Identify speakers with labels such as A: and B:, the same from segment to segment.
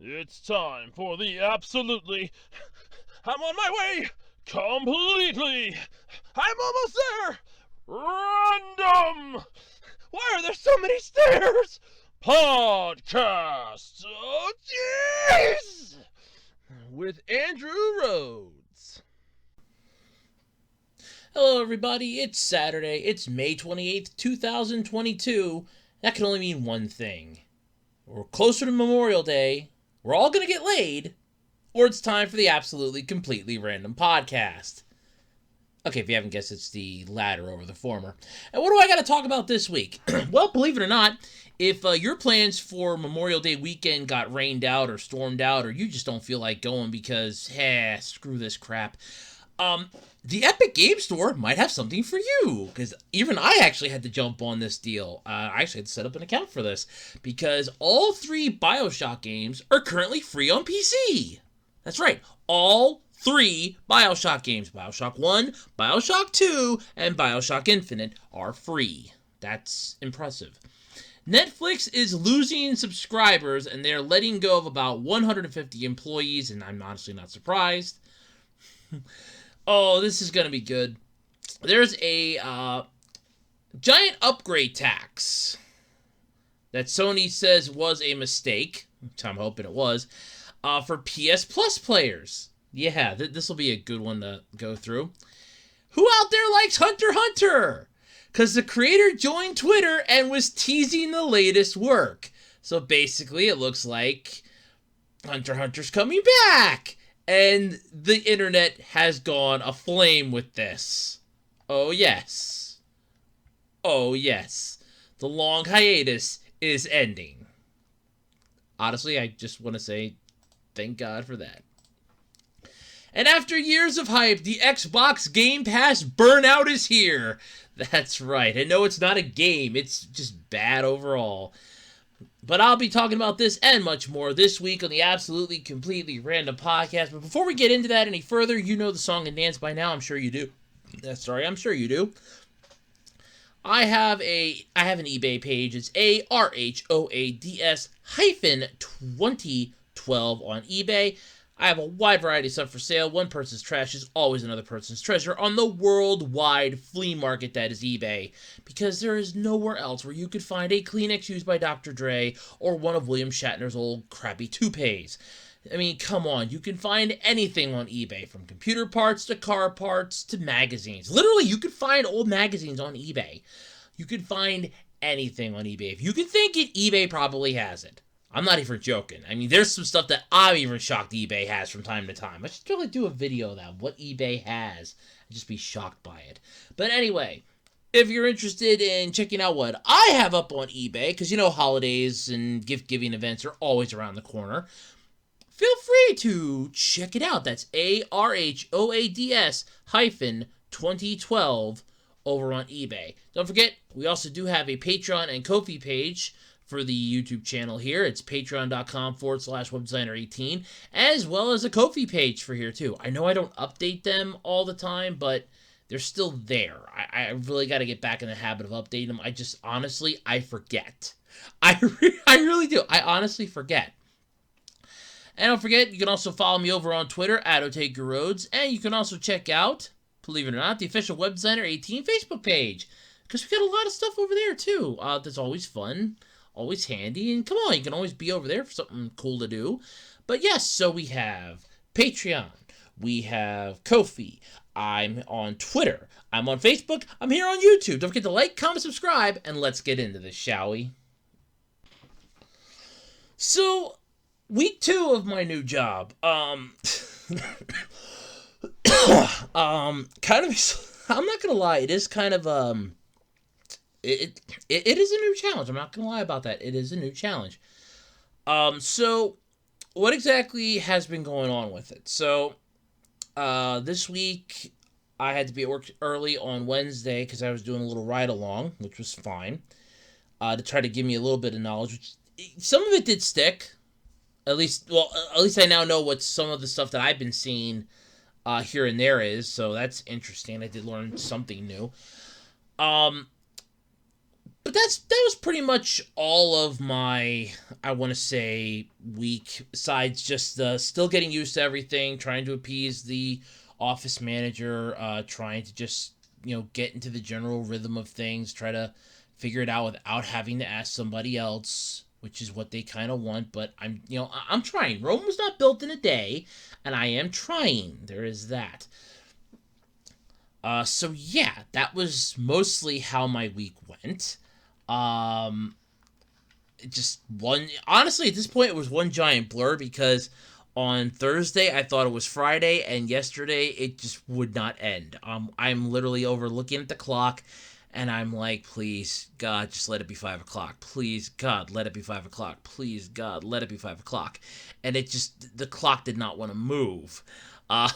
A: It's time for the absolutely... I'm on my way! Completely! I'm almost there! Random! Why are there so many stairs? Podcast! Oh, jeez! With Andrew Rhodes.
B: Hello everybody, it's Saturday, it's May 28th, 2022. That can only mean one thing. We're closer to Memorial Day, we're all gonna get laid, or it's time for the absolutely completely random podcast. Okay, if you haven't guessed, it's the latter over the former. And what do I gotta talk about this week? Well, believe it or not, if your plans for Memorial Day weekend got rained out or stormed out, or you just don't feel like going because, screw this crap, the Epic Game Store might have something for you, because even I actually had to jump on this deal. I actually had to set up an account for this, because all 3 BioShock games are currently free on PC. That's right, all 3 BioShock games, BioShock 1, BioShock 2, and BioShock Infinite are free. That's impressive. Netflix is losing subscribers, and they're letting go of about 150 employees, and I'm honestly not surprised. Oh, this is going to be good. There's a giant upgrade tax that Sony says was a mistake, which I'm hoping it was, for PS Plus players. Yeah, this will be a good one to go through. Who out there likes Hunter x Hunter? Because the creator joined Twitter and was teasing the latest work. So basically, it looks like Hunter x Hunter's coming back. And the internet has gone aflame with this. Oh yes. Oh yes. The long hiatus is ending. Honestly, I just want to say thank God for that. And after years of hype, the Xbox Game Pass burnout is here. That's right. And no, it's not a game. It's just bad overall. But I'll be talking about this and much more this week on the Absolutely Completely Random Podcast. But before we get into that any further, you know the song and dance by now. I'm sure you do. I'm sure you do. I have an eBay page. It's ARHOADS-2012 on eBay. I have a wide variety of stuff for sale. One person's trash is always another person's treasure on the worldwide flea market that is eBay. Because there is nowhere else where you could find a Kleenex used by Dr. Dre or one of William Shatner's old crappy toupees. I mean, come on. You can find anything on eBay, from computer parts to car parts to magazines. Literally, you could find old magazines on eBay. You could find anything on eBay. If you can think it, eBay probably has it. I'm not even joking. I mean, there's some stuff that I'm even shocked eBay has from time to time. I should really do a video of that, what eBay has. I'd just be shocked by it. But anyway, if you're interested in checking out what I have up on eBay, because you know holidays and gift-giving events are always around the corner, feel free to check it out. That's ARHOADS-2012 over on eBay. Don't forget, we also do have a Patreon and Ko-fi page for the YouTube channel here. It's patreon.com/webdesigner18, as well as a Ko-fi page for here too. I know I don't update them all the time, but they're still there. I really got to get back in the habit of updating them. I forget. I really do. I honestly forget. And don't forget, you can also follow me over on Twitter, @OtakerRhodes, and you can also check out, believe it or not, the official Web Designer 18 Facebook page, because we got a lot of stuff over there too. That's always fun. Always handy, and come on, you can always be over there for something cool to do. But yes, so we have Patreon, we have Ko-fi, I'm on Twitter, I'm on Facebook, I'm here on YouTube. Don't forget to like, comment, subscribe, and let's get into this, shall we? So, week 2 of my new job, kind of, I'm not gonna lie, it is kind of, It is a new challenge. I'm not going to lie about that. It is a new challenge. So what exactly has been going on with it? So this week I had to be at work early on Wednesday because I was doing a little ride-along, which was fine, to try to give me a little bit of knowledge. Which, some of it did stick. At least I now know what some of the stuff that I've been seeing here and there is, so that's interesting. I did learn something new. But that was pretty much all of my, I want to say, week, besides just still getting used to everything, trying to appease the office manager, trying to just, get into the general rhythm of things, try to figure it out without having to ask somebody else, which is what they kind of want. But I'm trying. Rome was not built in a day, and I am trying. There is that. So yeah, that was mostly how my week went. Um, just one. Honestly, at this point, it was one giant blur because on Thursday I thought it was Friday, and yesterday it just would not end. I'm literally over looking at the clock, and I'm like, please God, just let it be 5 o'clock. Please God, let it be 5 o'clock. Please God, let it be 5 o'clock. And the clock did not want to move. Uh,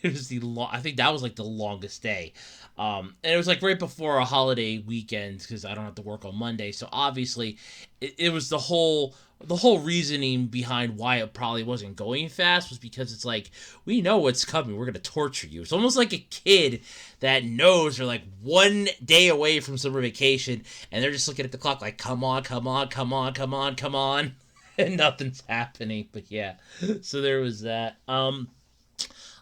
B: it was I think that was like the longest day. And it was like right before a holiday weekend because I don't have to work on Monday. So obviously, it was the whole reasoning behind why it probably wasn't going fast was because it's like, we know what's coming. We're going to torture you. It's almost like a kid that knows they're like one day away from summer vacation and they're just looking at the clock like, come on, come on, come on, come on, come on. And nothing's happening. But yeah, so there was that.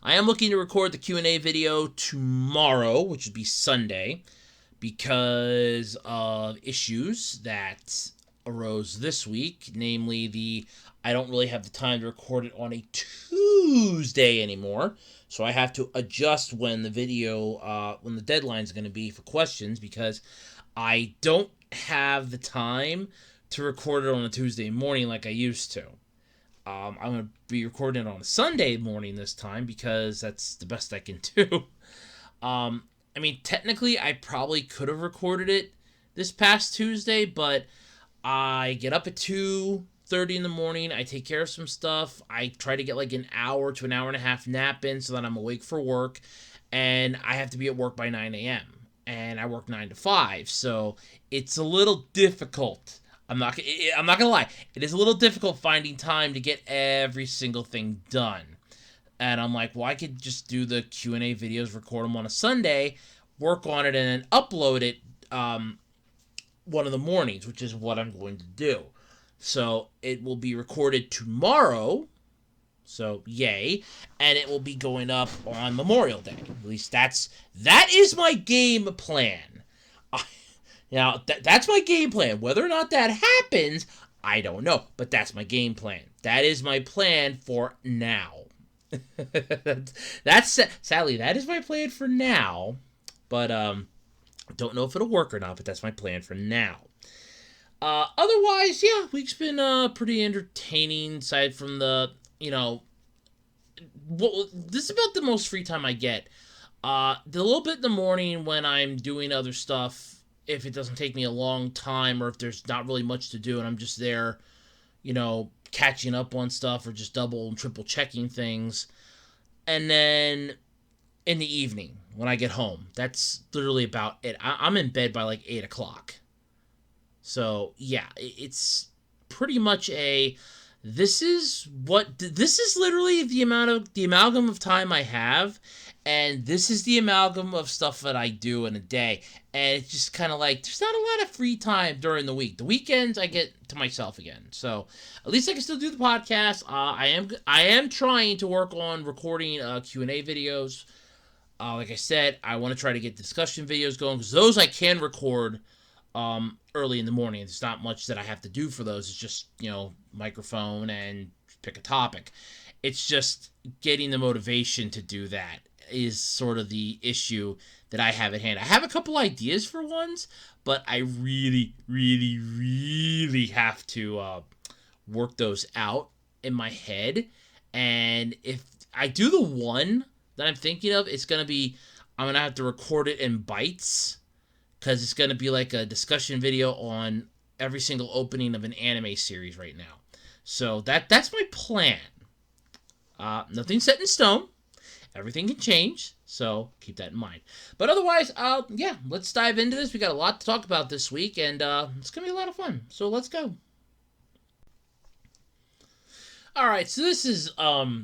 B: I am looking to record the Q&A video tomorrow, which would be Sunday, because of issues that arose this week, namely I don't really have the time to record it on a Tuesday anymore, so I have to adjust when the video, when the deadline is going to be for questions, because I don't have the time to record it on a Tuesday morning like I used to. I'm going to be recording it on a Sunday morning this time because that's the best I can do. I mean, technically, I probably could have recorded it this past Tuesday, but I get up at 2:30 in the morning. I take care of some stuff. I try to get like an hour to an hour and a half nap in so that I'm awake for work. And I have to be at work by 9 a.m. And I work 9 to 5. So it's a little difficult. I'm not gonna lie. It is a little difficult finding time to get every single thing done. And I'm like, well, I could just do the Q&A videos, record them on a Sunday, work on it, and then upload it one of the mornings, which is what I'm going to do. So it will be recorded tomorrow. So yay, and it will be going up on Memorial Day. At least that is my game plan. Now, that's my game plan. Whether or not that happens, I don't know. But that's my game plan. That is my plan for now. Sadly, that is my plan for now. But, don't know if it'll work or not, but that's my plan for now. Otherwise, yeah, week's been pretty entertaining, aside from the, this is about the most free time I get. The little bit in the morning when I'm doing other stuff, if it doesn't take me a long time or if there's not really much to do and I'm just there, catching up on stuff or just double and triple checking things. And then in the evening when I get home, that's literally about it. I'm in bed by like 8 o'clock. So yeah, it's pretty much this is literally the amalgam of time I have. And this is the amalgam of stuff that I do in a day. And it's just kind of like, there's not a lot of free time during the week. The weekends, I get to myself again. So, at least I can still do the podcast. I am trying to work on recording Q&A videos. Like I said, I want to try to get discussion videos going, because those I can record early in the morning. There's not much that I have to do for those. It's just, microphone and pick a topic. It's just getting the motivation to do that is sort of the issue that I have at hand. I have a couple ideas for ones, but I really, really, really have to work those out in my head. And if I do the one that I'm thinking of, I'm going to have to record it in bites, because it's going to be like a discussion video on every single opening of an anime series right now. So that's my plan. Nothing's set in stone. Everything can change, so keep that in mind. But otherwise, yeah, let's dive into this. We got a lot to talk about this week, and it's going to be a lot of fun. So let's go. All right, so this is, this I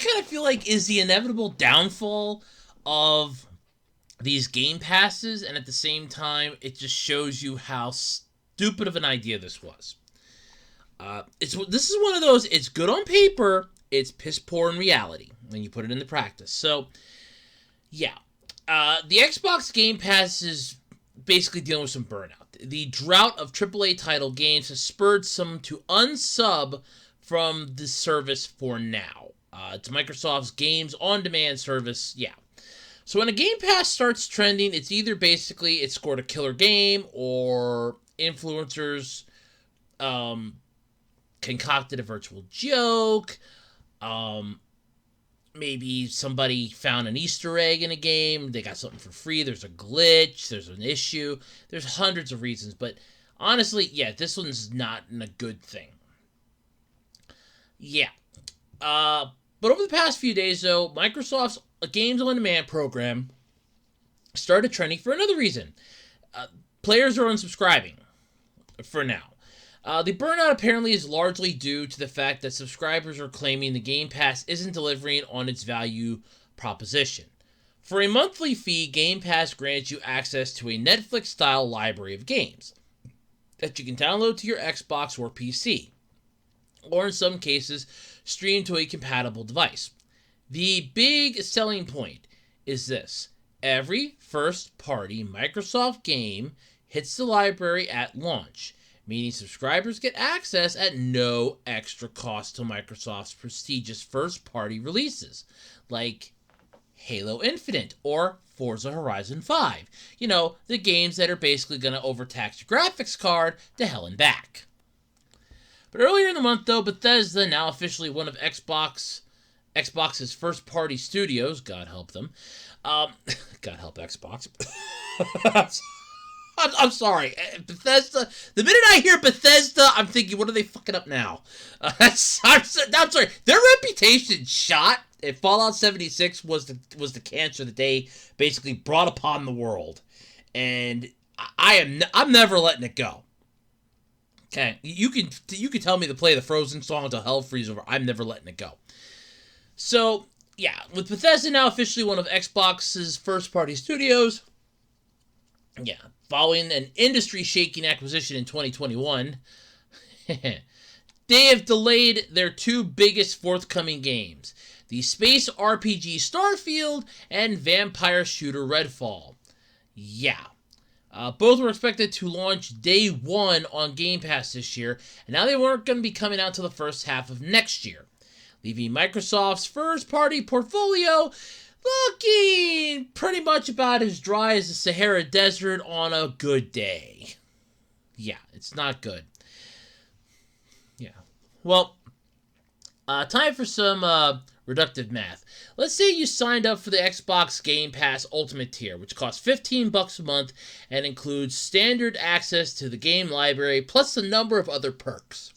B: kind of feel like is the inevitable downfall of these game passes, and at the same time, it just shows you how stupid of an idea this was. This is one of those, it's good on paper, it's piss poor in reality when you put it into practice. So, yeah. The Xbox Game Pass is basically dealing with some burnout. The drought of AAA title games has spurred some to unsub from the service for now. It's Microsoft's Games on Demand service, yeah. So when a Game Pass starts trending, it's either basically it scored a killer game or influencers concocted a virtual joke. Maybe somebody found an Easter egg in a game. They got something for free. There's a glitch. There's an issue. There's hundreds of reasons. But honestly, yeah, this one's not a good thing. Yeah. But over the past few days, though, Microsoft's Games on Demand program started trending for another reason. Players are unsubscribing for now. The burnout apparently is largely due to the fact that subscribers are claiming the Game Pass isn't delivering on its value proposition. For a monthly fee, Game Pass grants you access to a Netflix-style library of games that you can download to your Xbox or PC, or in some cases, stream to a compatible device. The big selling point is this. Every first-party Microsoft game hits the library at launch, meaning subscribers get access at no extra cost to Microsoft's prestigious first-party releases, like Halo Infinite or Forza Horizon 5. You know, the games that are basically going to overtax your graphics card to hell and back. But earlier in the month, though, Bethesda, now officially one of Xbox's first-party studios, God help them, God help Xbox. I'm sorry, Bethesda. The minute I hear Bethesda, I'm thinking, what are they fucking up now? I'm sorry. Their reputation shot. If Fallout 76 was the cancer that they basically brought upon the world, and I'm never letting it go. Okay, you can tell me to play the Frozen song until hell freezes over. I'm never letting it go. So yeah, with Bethesda now officially one of Xbox's first-party studios. Yeah, following an industry-shaking acquisition in 2021, they have delayed their two biggest forthcoming games, the space RPG Starfield and vampire shooter Redfall. Yeah. Both were expected to launch day one on Game Pass this year, and now they weren't going to be coming out till the first half of next year, leaving Microsoft's first-party portfolio looking pretty much about as dry as the Sahara Desert on a good day. Yeah, it's not good. Yeah. Well, time for some reductive math. Let's say you signed up for the Xbox Game Pass Ultimate tier, which costs $15 a month and includes standard access to the game library plus a number of other perks.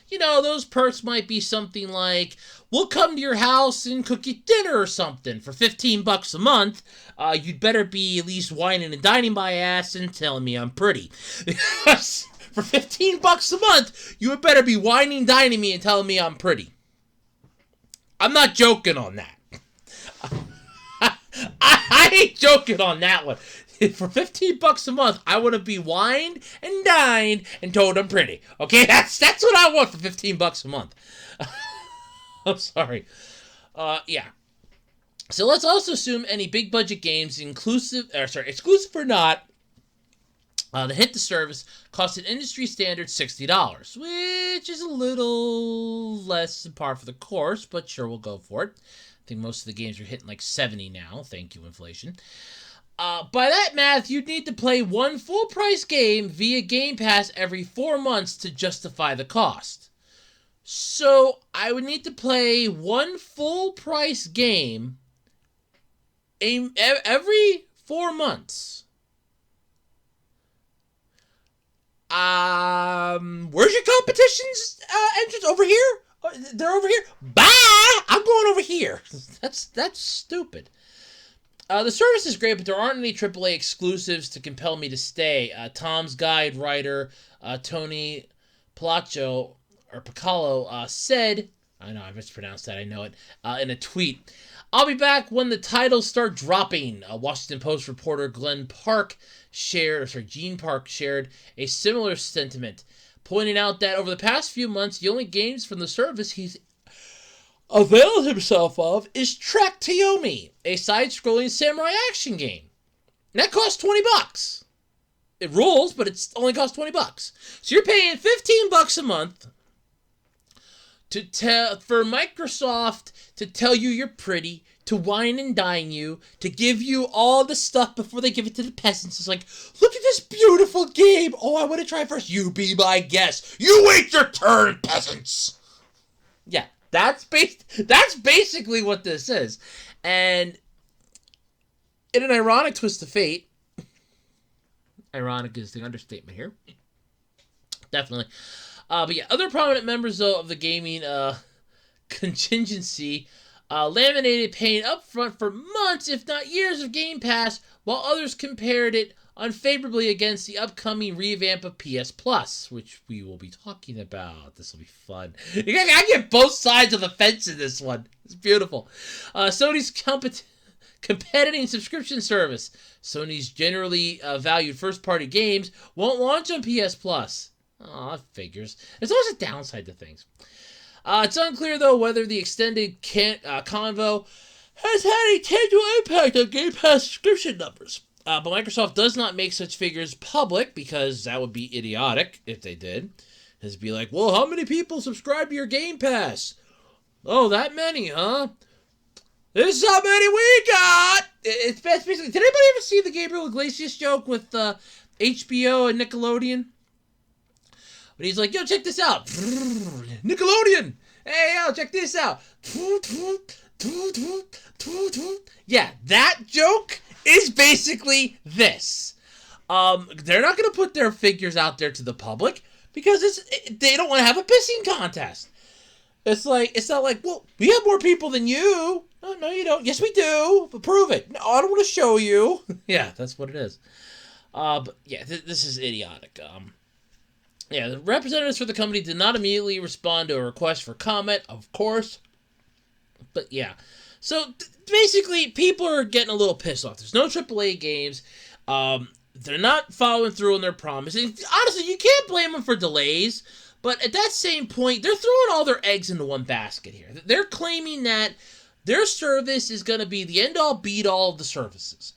B: You know, those perks might be something like, we'll come to your house and cook you dinner or something for $15 a month. You'd better be at least whining and dining my ass and telling me I'm pretty. Because for $15 a month, you had better be whining, dining me and telling me I'm pretty. I'm not joking on that. I ain't joking on that one. For $15 a month, I want to be wined and dined and told I'm pretty. Okay, that's what I want for $15 a month. I'm sorry. Yeah. So let's also assume any big budget games, exclusive or not, that hit the service cost an industry standard $60, which is a little less than par for the course, but sure, we'll go for it. I think most of the games are hitting like $70 now. Thank you, inflation. By that math, you'd need to play one full-price game via Game Pass every 4 months to justify the cost. So, I would need to play one full-price game every 4 months. Where's your competition's entrance? Over here? They're over here? Bye! I'm going over here. That's stupid. The service is great, but there aren't any AAA exclusives to compel me to stay. Tom's Guide writer Tony Piccolo said, I know I mispronounced that, I know it, in a tweet, I'll be back when the titles start dropping. Washington Post reporter Gene Park shared a similar sentiment, pointing out that over the past few months, the only games from the service he's availed himself of is Track Tayomi, a side-scrolling samurai action game. And that costs $20. It rules, but it only costs $20. So you're paying $15 a month for Microsoft to tell you you're pretty, to wine and dine you, to give you all the stuff before they give it to the peasants. It's like, look at this beautiful game. Oh, I want to try first. You be my guest. You wait your turn, peasants. Yeah, that's basically what this is. And in an ironic twist of fate, ironic is the understatement here. Definitely. But yeah, other prominent members, though, of the gaming contingency laminated paying upfront for months, if not years, of Game Pass, while others compared it unfavorably against the upcoming revamp of PS Plus, which we will be talking about. This will be fun. I get both sides of the fence in this one. It's beautiful. Sony's competing subscription service, Sony's generally valued first-party games, won't launch on PS Plus. Oh, that figures. There's always a downside to things. It's unclear, though, whether the extended convo has had a tangible impact on Game Pass subscription numbers. But Microsoft does not make such figures public, because that would be idiotic if they did. It'd be like, well, how many people subscribe to your Game Pass? Oh, that many, huh? This is how many we got! It's basically... Did anybody ever see the Gabriel Iglesias joke with HBO and Nickelodeon? But he's like, yo, check this out. Nickelodeon! Hey, yo, check this out. Yeah, that joke is basically this. They're not going to put their figures out there to the public because they don't want to have a pissing contest. It's not like, well, we have more people than you. No, you don't. Yes, we do. But prove it. No, I don't want to show you. Yeah, that's what it is. But yeah, this is idiotic. Yeah, the representatives for the company did not immediately respond to a request for comment, of course. But yeah. So basically, people are getting a little pissed off. There's no AAA games. They're not following through on their promises. Honestly, you can't blame them for delays. But at that same point, they're throwing all their eggs into one basket here. They're claiming that their service is going to be the end-all, beat-all of the services.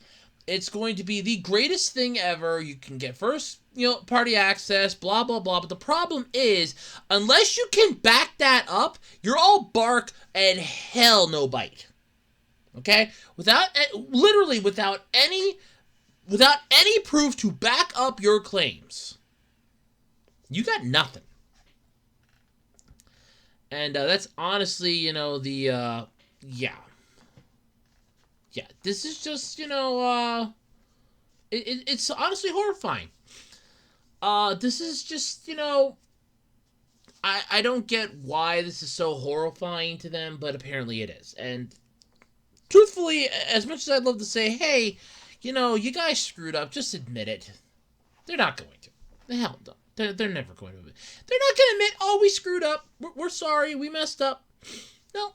B: It's going to be the greatest thing ever. You can get first, party access, blah, blah, blah. But the problem is, unless you can back that up, you're all bark and hell no bite. Okay? Without any proof to back up your claims, you got nothing. And that's honestly, yeah. Yeah, this is just, it's honestly horrifying. This is just, I don't get why this is so horrifying to them, but apparently it is. And truthfully, as much as I'd love to say, hey, you guys screwed up, just admit it. They're not going to. The hell no. They're never going to admit. They're not going to admit, oh, we screwed up. We're sorry. We messed up. No.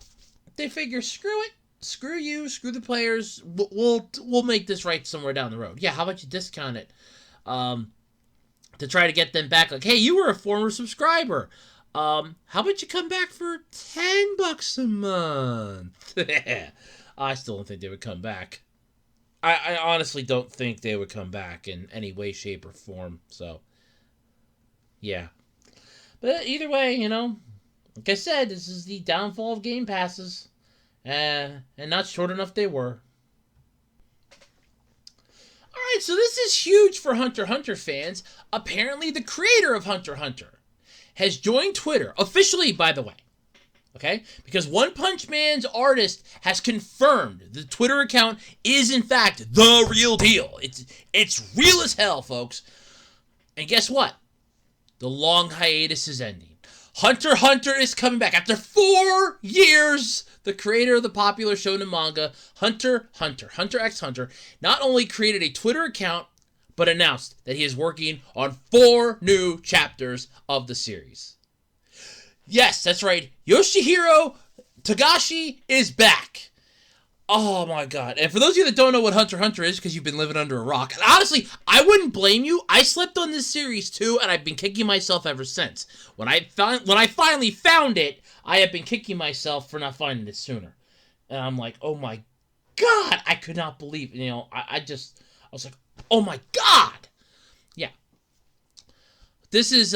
B: They figure, screw it. Screw you. Screw the players. We'll make this right somewhere down the road. Yeah, how about you discount it? To try to get them back. Like, hey, you were a former subscriber. How about you come back for $10 a month? I still don't think they would come back. I honestly don't think they would come back in any way, shape, or form. So... yeah. But either way, like I said, this is the downfall of Game Passes. And not short enough they were. Alright, so this is huge for Hunter x Hunter fans. Apparently the creator of Hunter x Hunter has joined Twitter. Officially, by the way. Okay? Because One Punch Man's artist has confirmed the Twitter account is in fact the real deal. It's real as hell, folks. And guess what? The long hiatus is ending. Hunter x Hunter is coming back. After 4 years, the creator of the popular shonen manga, Hunter x Hunter, not only created a Twitter account, but announced that he is working on 4 new chapters of the series. Yes, that's right. Yoshihiro Togashi is back. Oh my god. And for those of you that don't know what Hunter x Hunter is, because you've been living under a rock, and honestly, I wouldn't blame you. I slept on this series too, and I've been kicking myself ever since. When I finally found it, I have been kicking myself for not finding it sooner. And I'm like, oh my god, I could not believe, I was like, oh my god. Yeah. This is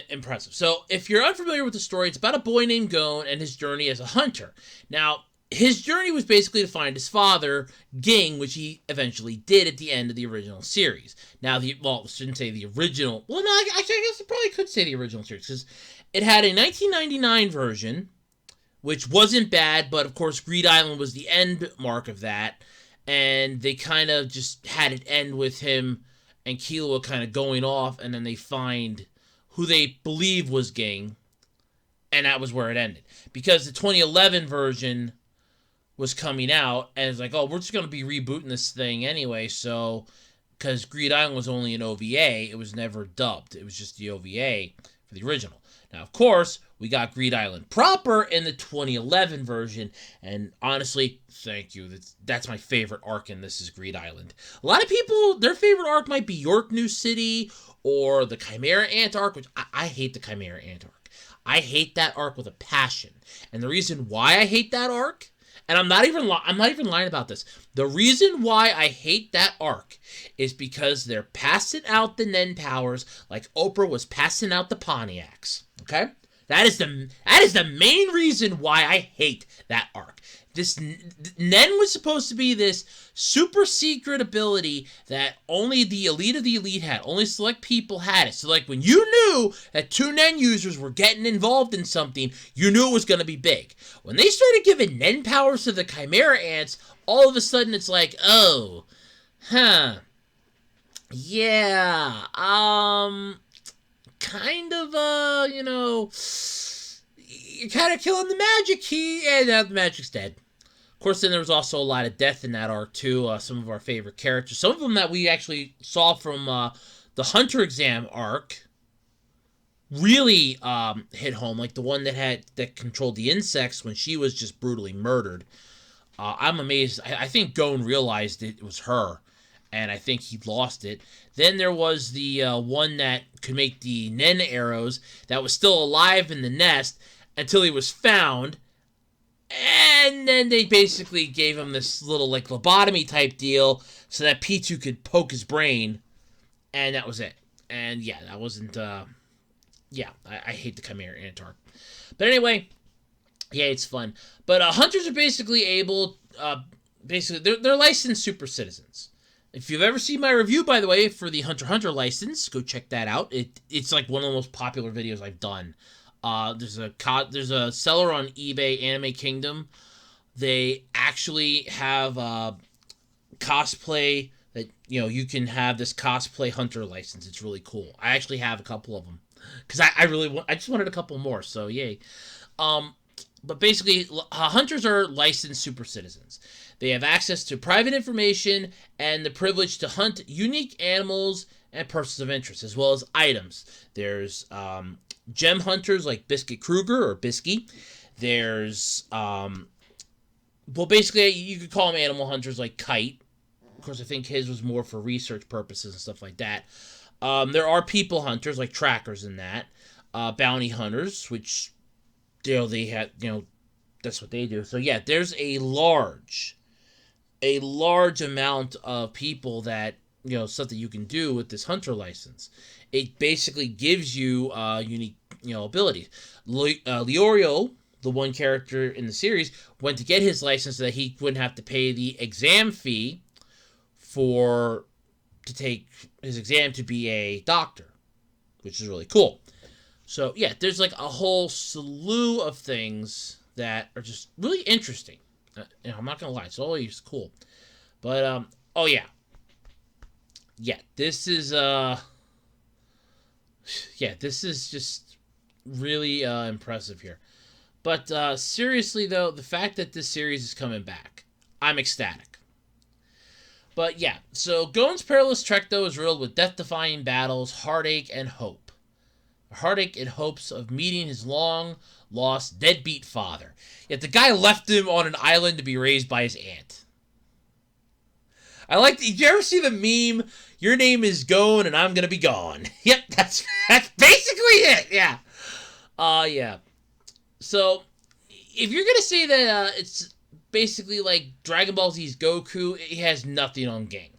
B: impressive. So, if you're unfamiliar with the story, it's about a boy named Gon and his journey as a hunter. Now, his journey was basically to find his father, Ging, which he eventually did at the end of the original series. Now, I shouldn't say the original. Well, no, I guess I probably could say the original series, because it had a 1999 version, which wasn't bad, but of course, Greed Island was the end mark of that, and they kind of just had it end with him and Killua kind of going off, and then they find who they believe was Ging, and that was where it ended. Because the 2011 version was coming out, and it's like, oh, we're just going to be rebooting this thing anyway, so, because Greed Island was only an OVA, it was never dubbed. It was just the OVA for the original. Now, of course, we got Greed Island proper in the 2011 version, and honestly, thank you. That's my favorite arc in this is Greed Island. A lot of people, their favorite arc might be York New City, or the Chimera Ant arc, which I hate the Chimera Ant arc. I hate that arc with a passion. And the reason why I hate that arc, and I'm not even lying about this. The reason why I hate that arc is because they're passing out the Nen powers like Oprah was passing out the Pontiacs. Okay? That is the main reason why I hate that arc. This Nen was supposed to be this super secret ability that only the elite of the elite had. Only select people had it. So like when you knew that 2 Nen users were getting involved in something, you knew it was going to be big. When they started giving Nen powers to the Chimera Ants, all of a sudden it's like, oh, yeah, kind of, you're kind of killing the magic key, and now the magic's dead. Of course, then there was also a lot of death in that arc, too. Some of our favorite characters. Some of them that we actually saw from the Hunter exam arc really hit home. Like the one that controlled the insects when she was just brutally murdered. I'm amazed. I think Gon realized it was her, and I think he lost it. Then there was the one that could make the Nen arrows that was still alive in the nest until he was found. And then they basically gave him this little like lobotomy type deal so that P2 could poke his brain, and that was it. And yeah, that wasn't I hate the Chimera Ant arc. But anyway, yeah, it's fun. But hunters are basically able they're licensed super citizens. If you've ever seen my review, by the way, for the Hunter x Hunter license, go check that out. It's like one of the most popular videos I've done. There's a seller on eBay, Anime Kingdom. They actually have cosplay that you can have this cosplay hunter license. It's really cool. I actually have a couple of them because I just wanted a couple more. So yay. But basically, hunters are licensed super citizens. They have access to private information and the privilege to hunt unique animals and persons of interest, as well as items. There's gem hunters like Biscuit Kruger or Bisky. There's, basically, you could call them animal hunters like Kite. Of course, I think his was more for research purposes and stuff like that. There are people hunters like trackers in that. Bounty hunters, which, they had, that's what they do. So yeah, there's a large amount of people that, stuff that you can do with this hunter license. It basically gives you unique, abilities. Leorio, the one character in the series, went to get his license so that he wouldn't have to pay the exam fee to take his exam to be a doctor, which is really cool. So yeah, there's like a whole slew of things that are just really interesting. I'm not gonna lie, it's always cool. But this is this is just really impressive here. But seriously though, the fact that this series is coming back, I'm ecstatic. But yeah, so Gon's perilous trek though is riddled with death-defying battles, heartache, and hope. heartache in hopes of meeting his long-lost deadbeat father. Yet the guy left him on an island to be raised by his aunt. I like. Did you ever see the meme? Your name is Gone, and I'm gonna be gone. Yep, that's basically it. Yeah. Yeah. So, if you're gonna say that it's basically like Dragon Ball Z's Goku, it has nothing on Ging.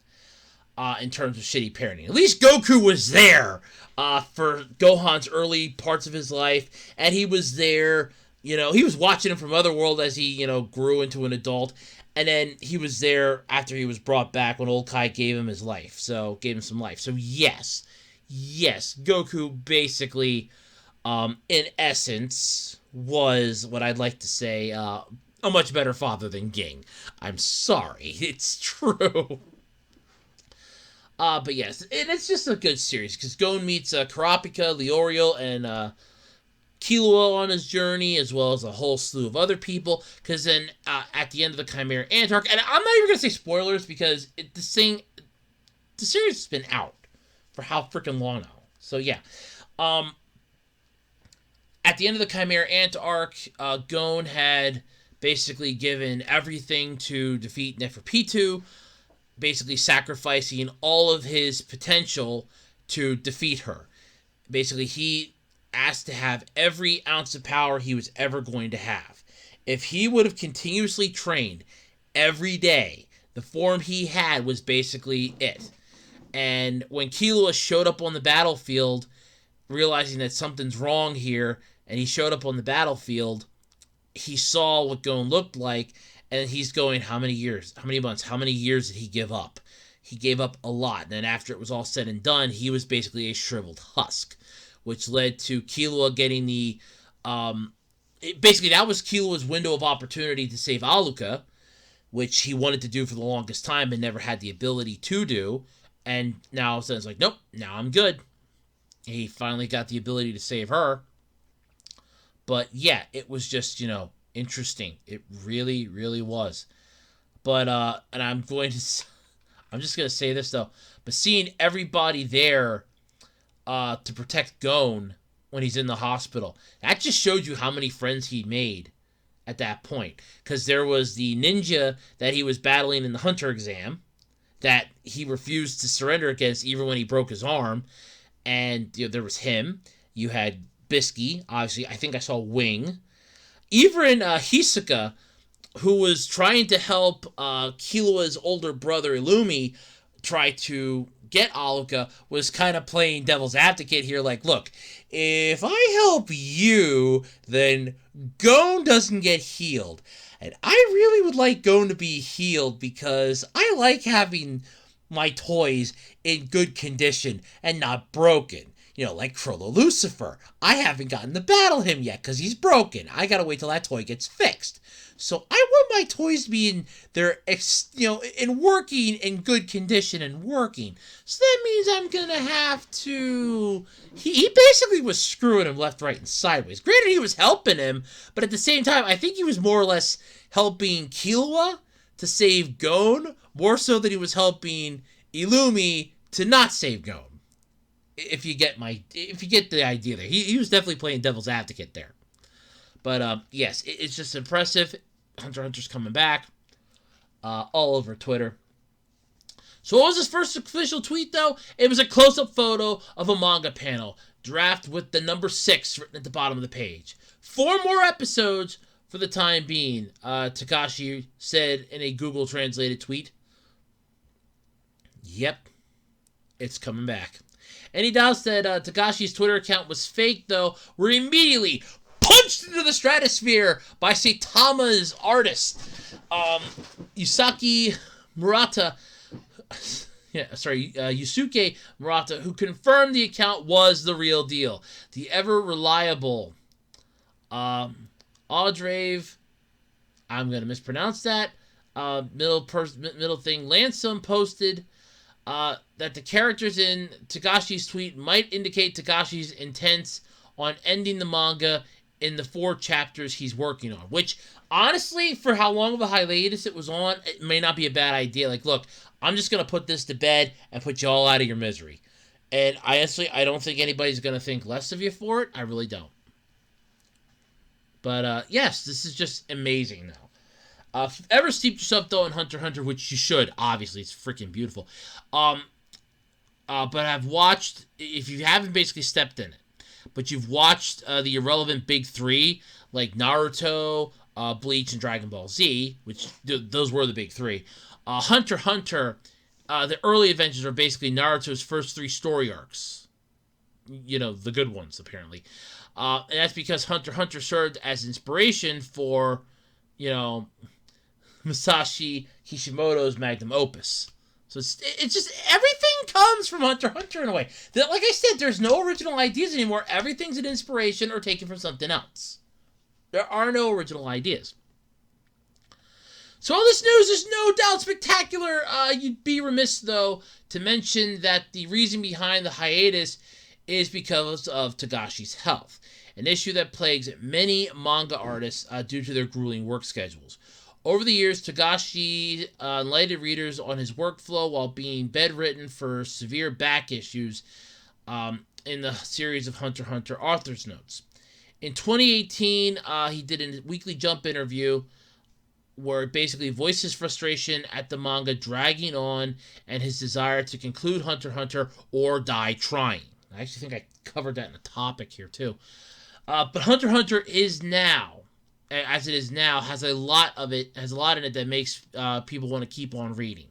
B: In terms of shitty parenting. At least Goku was there for Gohan's early parts of his life, and he was there, he was watching him from Otherworld as he, grew into an adult, and then he was there after he was brought back when Old Kai gave him some life. So yes, Goku basically, in essence, was what I'd like to say, a much better father than Ging. I'm sorry, it's true. But yes, and it's just a good series, because Gon meets Kurapika, Leoriel, and Killua on his journey, as well as a whole slew of other people, because then at the end of the Chimera Ant arc, and I'm not even going to say spoilers, because the series has been out for how freaking long now. So yeah. At the end of the Chimera Ant arc, Gon had basically given everything to defeat Neferpitou, basically sacrificing all of his potential to defeat her. Basically, he asked to have every ounce of power he was ever going to have. If he would have continuously trained every day, the form he had was basically it. And when Killua showed up on the battlefield, realizing that something's wrong here, and he showed up on the battlefield, he saw what Gon looked like, and he's going, how many years, how many months, how many years did he give up? He gave up a lot. And then after it was all said and done, he was basically a shriveled husk, which led to Killua getting the... basically, that was Killua's window of opportunity to save Aluka, which he wanted to do for the longest time and never had the ability to do. And now all of a sudden it's like, nope, now I'm good. He finally got the ability to save her. But yeah, it was just, interesting. It really, really was. But, and I'm just going to say this, though. But seeing everybody there to protect Gon when he's in the hospital, that just showed you how many friends he made at that point. Because there was the ninja that he was battling in the Hunter exam that he refused to surrender against even when he broke his arm. And there was him. You had Bisky, obviously. I think I saw Wing. Even Hisoka, who was trying to help Killua's older brother Illumi try to get Aluka, was kind of playing devil's advocate here, like, look, if I help you, then Gon doesn't get healed. And I really would like Gon to be healed because I like having my toys in good condition and not broken. Like Frollo Lucifer. I haven't gotten to battle him yet because he's broken. I gotta wait till that toy gets fixed. So I want my toys to be in working, in good condition and working. So that means I'm gonna have to... He basically was screwing him left, right, and sideways. Granted, he was helping him, but at the same time, I think he was more or less helping Killua to save Gon, more so than he was helping Illumi to not save Gon. If you get the idea there. He was definitely playing devil's advocate there. But, yes, it's just impressive. Hunter x Hunter's coming back. All over Twitter. So what was his first official tweet, though? It was a close-up photo of a manga panel. Draft with the number 6 written at the bottom of the page. 4 more episodes for the time being, Takashi said in a Google translated tweet. Yep. It's coming back. Any doubts that Takashi's Twitter account was fake, though, were immediately punched into the stratosphere by Saitama's artist, Yusuke Murata. Yusuke Murata, who confirmed the account was the real deal. The ever-reliable Audrave, I'm going to mispronounce that, middle thing, Lansum posted that the characters in Takashi's tweet might indicate Takashi's intents on ending the manga in the 4 chapters he's working on. Which, honestly, for how long of a hiatus it was on, it may not be a bad idea. Like, look, I'm just going to put this to bed and put you all out of your misery. And honestly, I don't think anybody's going to think less of you for it. I really don't. But yes, this is just amazing now. If you've ever steeped yourself though in Hunter x Hunter, which you should, obviously, it's freaking beautiful. But I've watched, if you haven't basically stepped in it, but you've watched the irrelevant big three, like Naruto, Bleach, and Dragon Ball Z, which those were the big three. Hunter x Hunter, the early adventures are basically Naruto's first three story arcs. You know, the good ones, apparently. And that's because Hunter x Hunter served as inspiration for, you know, Masashi Kishimoto's magnum opus. So it's just everything comes from Hunter x Hunter in a way. Like I said, there's no original ideas anymore. Everything's an inspiration or taken from something else. There are no original ideas. So all this news is no doubt spectacular. You'd be remiss, though, to mention that the reason behind the hiatus is because of Togashi's health, an issue that plagues many manga artists due to their grueling work schedules. Over the years, Togashi enlightened readers on his workflow while being bedridden for severe back issues in the series of Hunter x Hunter author's notes. In 2018, he did a weekly Jump interview where it basically voiced his frustration at the manga dragging on and his desire to conclude Hunter x Hunter or die trying. I actually think I covered that in a topic here too. But Hunter x Hunter is now, as it is now, has a lot in it that makes people want to keep on reading.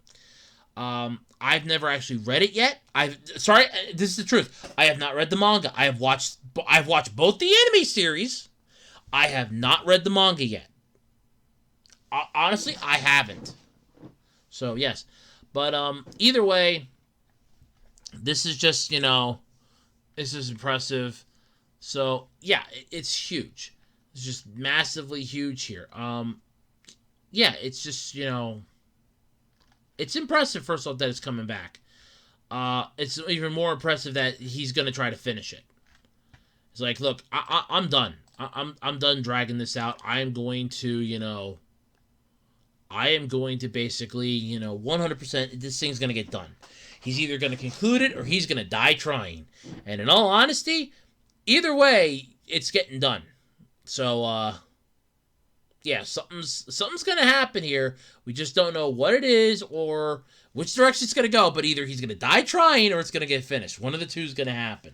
B: I've never actually read it yet. This is the truth. I have not read the manga. I've watched both the anime series. I have not read the manga yet. Honestly, I haven't. So yes, but either way, this is just, this is impressive. So yeah, it's huge. It's just massively huge here. Yeah, it's just, it's impressive, first off, that it's coming back. It's even more impressive that he's going to try to finish it. It's like, look, I'm done. I'm done dragging this out. I am going to basically, 100%, this thing's going to get done. He's either going to conclude it or he's going to die trying. And in all honesty, either way, it's getting done. So, yeah, something's going to happen here. We just don't know what it is or which direction it's going to go, but either he's going to die trying or it's going to get finished. One of the two is going to happen.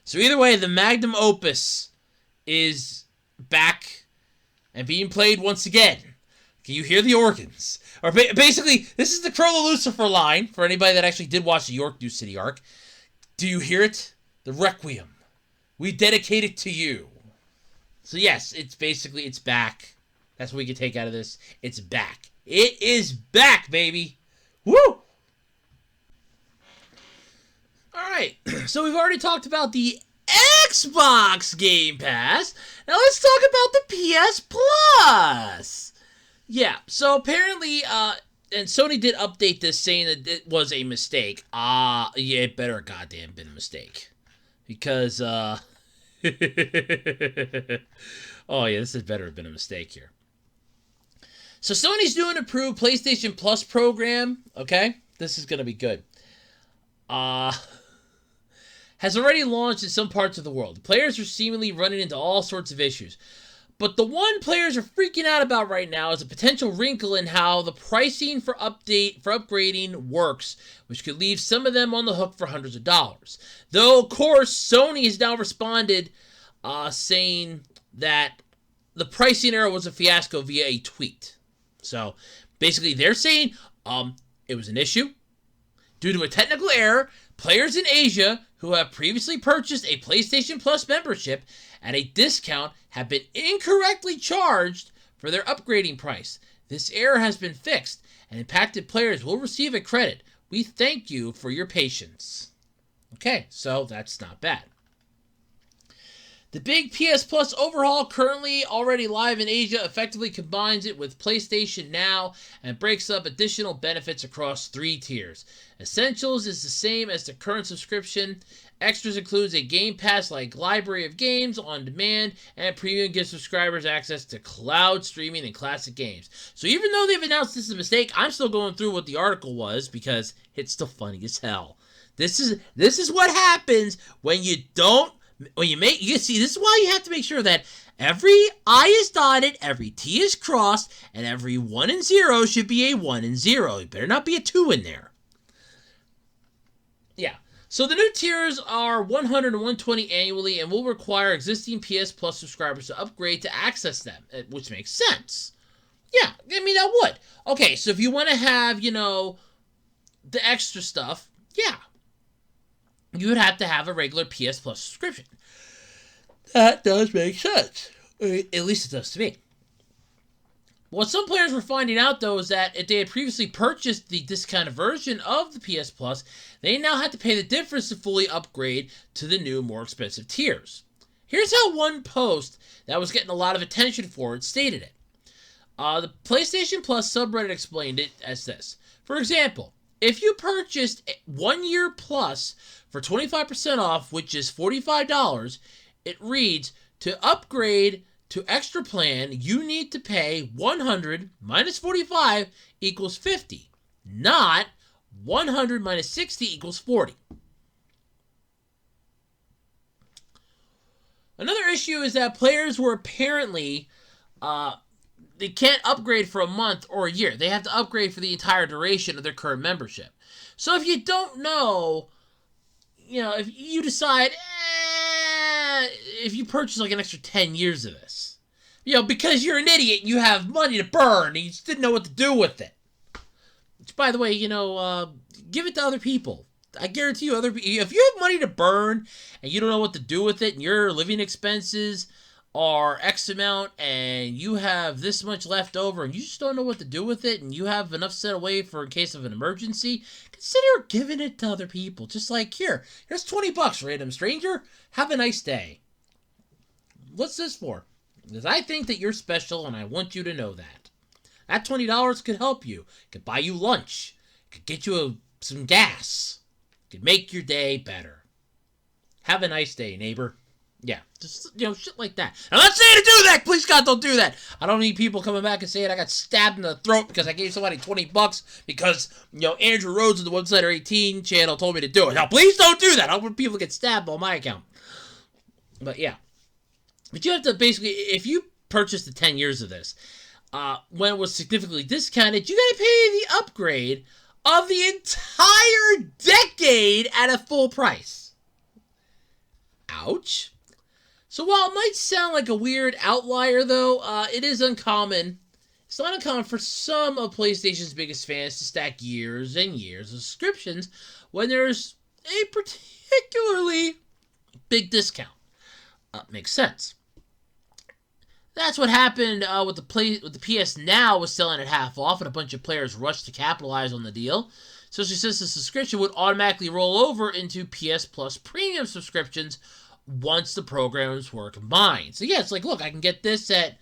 B: So either way, the magnum opus is back and being played once again. Can you hear the organs? Or basically, this is the Crow the Lucifer line for anybody that actually did watch the York New City arc. Do you hear it? The Requiem. We dedicate it to you. So yes, it's back. That's what we can take out of this. It's back. It is back, baby. Woo! Alright, so we've already talked about the Xbox Game Pass. Now let's talk about the PS Plus. Yeah, so apparently, and Sony did update this saying that it was a mistake. Yeah, it better goddamn been a mistake. Because, oh yeah, this had better have been a mistake here. So Sony's new and approved PlayStation Plus program, okay? This is going to be good. Has already launched in some parts of the world. The players are seemingly running into all sorts of issues. But the one players are freaking out about right now is a potential wrinkle in how the pricing for upgrading works, which could leave some of them on the hook for hundreds of dollars. Though, of course, Sony has now responded saying that the pricing error was a fiasco via a tweet. So, basically, they're saying it was an issue. Due to a technical error, players in Asia who have previously purchased a PlayStation Plus membership at a discount have been incorrectly charged for their upgrading price. This error has been fixed, and impacted players will receive a credit. We thank you for your patience. Okay, so that's not bad. The big PS Plus overhaul, currently already live in Asia, effectively combines it with PlayStation Now and breaks up additional benefits across 3 tiers. Essentials is the same as the current subscription. Extras includes a Game Pass-like library of games on demand, and Premium gives subscribers access to cloud streaming and classic games. So even though they've announced this is a mistake, I'm still going through what the article was because it's still funny as hell. This is what happens when you don't, when you make, you see, this is why you have to make sure that every I is dotted, every T is crossed, and every 1 and 0 should be a 1 and 0. It better not be a 2 in there. Yeah. So the new tiers are 100 and 120 annually and will require existing PS Plus subscribers to upgrade to access them, which makes sense. Yeah, I mean, that would. Okay, so if you want to have, the extra stuff, yeah, you would have to have a regular PS Plus subscription. That does make sense. At least it does to me. What some players were finding out, though, is that if they had previously purchased the discounted version of the PS Plus, they now had to pay the difference to fully upgrade to the new, more expensive tiers. Here's how one post that was getting a lot of attention for it stated it. The PlayStation Plus subreddit explained it as this. For example, if you purchased 1 year plus for 25% off, which is $45, it reads, to upgrade to extra plan, you need to pay 100 minus 45 equals 50, not 100 minus 60 equals 40. Another issue is that players were apparently, they can't upgrade for a month or a year. They have to upgrade for the entire duration of their current membership. So if you don't know, if you decide, if you purchase like an extra 10 years of this, because you're an idiot and you have money to burn and you just didn't know what to do with it. Which, by the way, give it to other people. I guarantee you, if you have money to burn and you don't know what to do with it and your living expenses are X amount and you have this much left over and you just don't know what to do with it and you have enough set away for in case of an emergency, consider giving it to other people. Just like, here's $20, random stranger. Have a nice day. What's this for? Because I think that you're special and I want you to know that. That $20 could help you. It could buy you lunch. It could get you some gas. It could make your day better. Have a nice day, neighbor. Yeah, just, shit like that. I'm not saying to do that! Please, God, don't do that! I don't need people coming back and saying I got stabbed in the throat because I gave somebody $20 because, Andrew Rhodes of the One Slider 18 channel told me to do it. Now, please don't do that! I don't want people to get stabbed on my account. But, yeah. But you have to basically, if you purchased the 10 years of this, when it was significantly discounted, you gotta pay the upgrade of the entire decade at a full price. Ouch. So while it might sound like a weird outlier, though, it is uncommon. It's not uncommon for some of PlayStation's biggest fans to stack years and years of subscriptions when there's a particularly big discount. Makes sense. That's what happened with the PS Now was selling at half off, and a bunch of players rushed to capitalize on the deal. Especially since the subscription would automatically roll over into PS Plus premium subscriptions once the programs were combined. So yeah, it's like, look, I can get this at,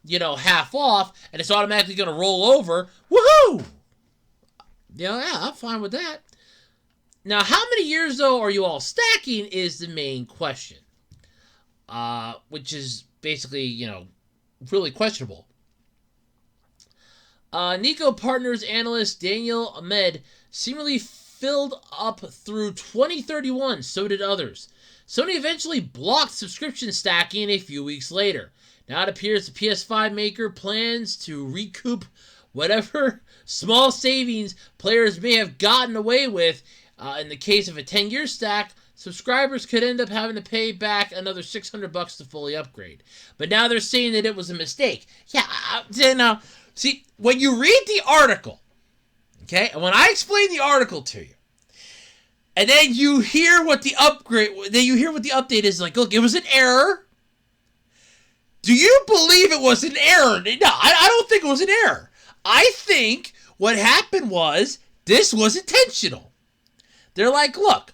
B: half off, and it's automatically going to roll over. Woohoo! Yeah, I'm fine with that. Now, how many years, though, are you all stacking is the main question. Which is basically, really questionable. Nico Partners analyst Daniel Ahmed seemingly filled up through 2031, so did others. Sony eventually blocked subscription stacking a few weeks later. Now it appears the PS5 maker plans to recoup whatever small savings players may have gotten away with. In the case of a 10-year stack, subscribers could end up having to pay back another $600 to fully upgrade. But now they're saying that it was a mistake. Yeah, now, see, when you read the article, okay, and when I explain the article to you, and then you hear what the update is like, look, it was an error. Do you believe it was an error? No, I don't think it was an error. I think what happened was this was intentional. They're like, look,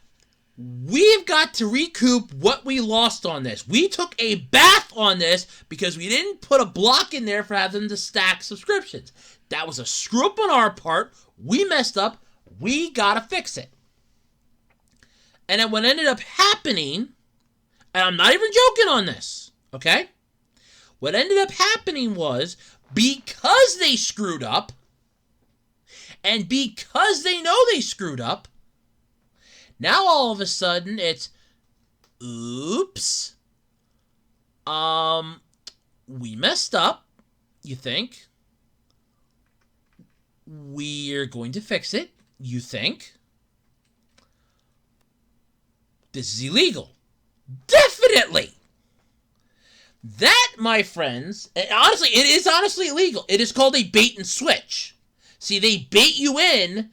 B: we've got to recoup what we lost on this. We took a bath on this because we didn't put a block in there for having to stack subscriptions. That was a screw up on our part. We messed up. We gotta fix it. And then what ended up happening, and I'm not even joking on this, okay? What ended up happening was, because they screwed up, and because they know they screwed up, Now all of a sudden it's, oops, we messed up, you think. We're going to fix it, you think. This is illegal. Definitely. That, my friends, honestly, it is honestly illegal. It is called a bait and switch. See, they bait you in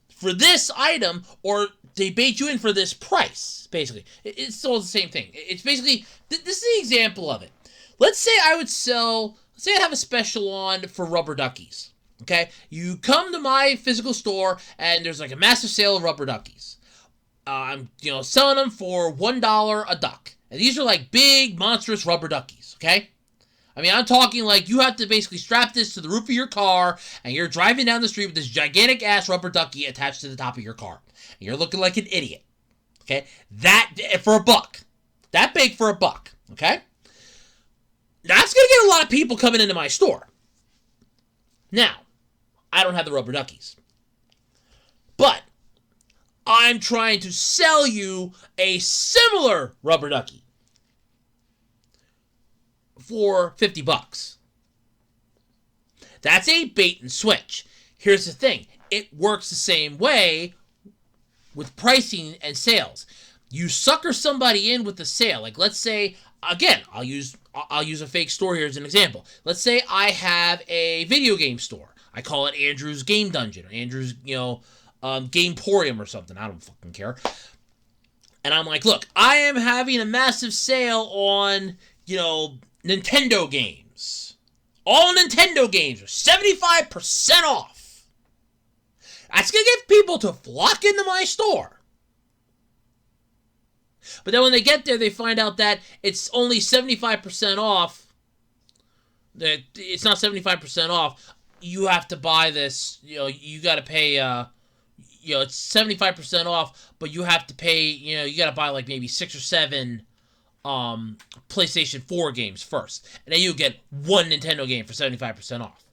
B: for this item, or they bait you in for this price, basically. It's still the same thing. It's basically, this is the example of it. Let's say I have a special on for rubber duckies, okay? You come to my physical store, and there's like a massive sale of rubber duckies. I'm, selling them for $1 a duck. And these are like big, monstrous rubber duckies, okay? I mean, I'm talking like you have to basically strap this to the roof of your car, and you're driving down the street with this gigantic-ass rubber ducky attached to the top of your car. And you're looking like an idiot, okay? That, for $1. That big for $1, okay? That's going to get a lot of people coming into my store. Now, I don't have the rubber duckies. But I'm trying to sell you a similar rubber ducky for $50. That's a bait and switch. Here's the thing. It works the same way with pricing and sales. You sucker somebody in with the sale. Like, let's say, again, I'll use a fake store here as an example. Let's say I have a video game store. I call it Andrew's Game Dungeon, or Andrew's, Gameporium or something. I don't fucking care. And I'm like, look, I am having a massive sale on, Nintendo games. All Nintendo games are 75% off. That's going to get people to flock into my store. But then when they get there, they find out that it's only 75% off. That it's not 75% off. You have to buy this, you got to pay, it's 75% off, but you have to pay, you got to buy like maybe 6 or 7 PlayStation 4 games first. And then you get one Nintendo game for 75% off.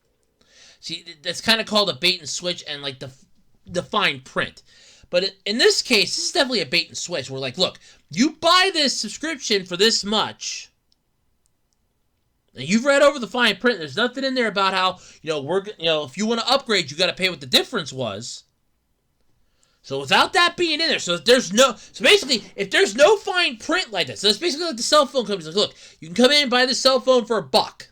B: See, that's kind of called a bait and switch and like the fine print. But in this case, this is definitely a bait and switch. We're like, look, you buy this subscription for this much. And you've read over the fine print. There's nothing in there about how, if you want to upgrade, you got to pay what the difference was. So without that being in there, so basically, if there's no fine print like this, so it's basically like the cell phone companies. Like, look, you can come in and buy this cell phone for $1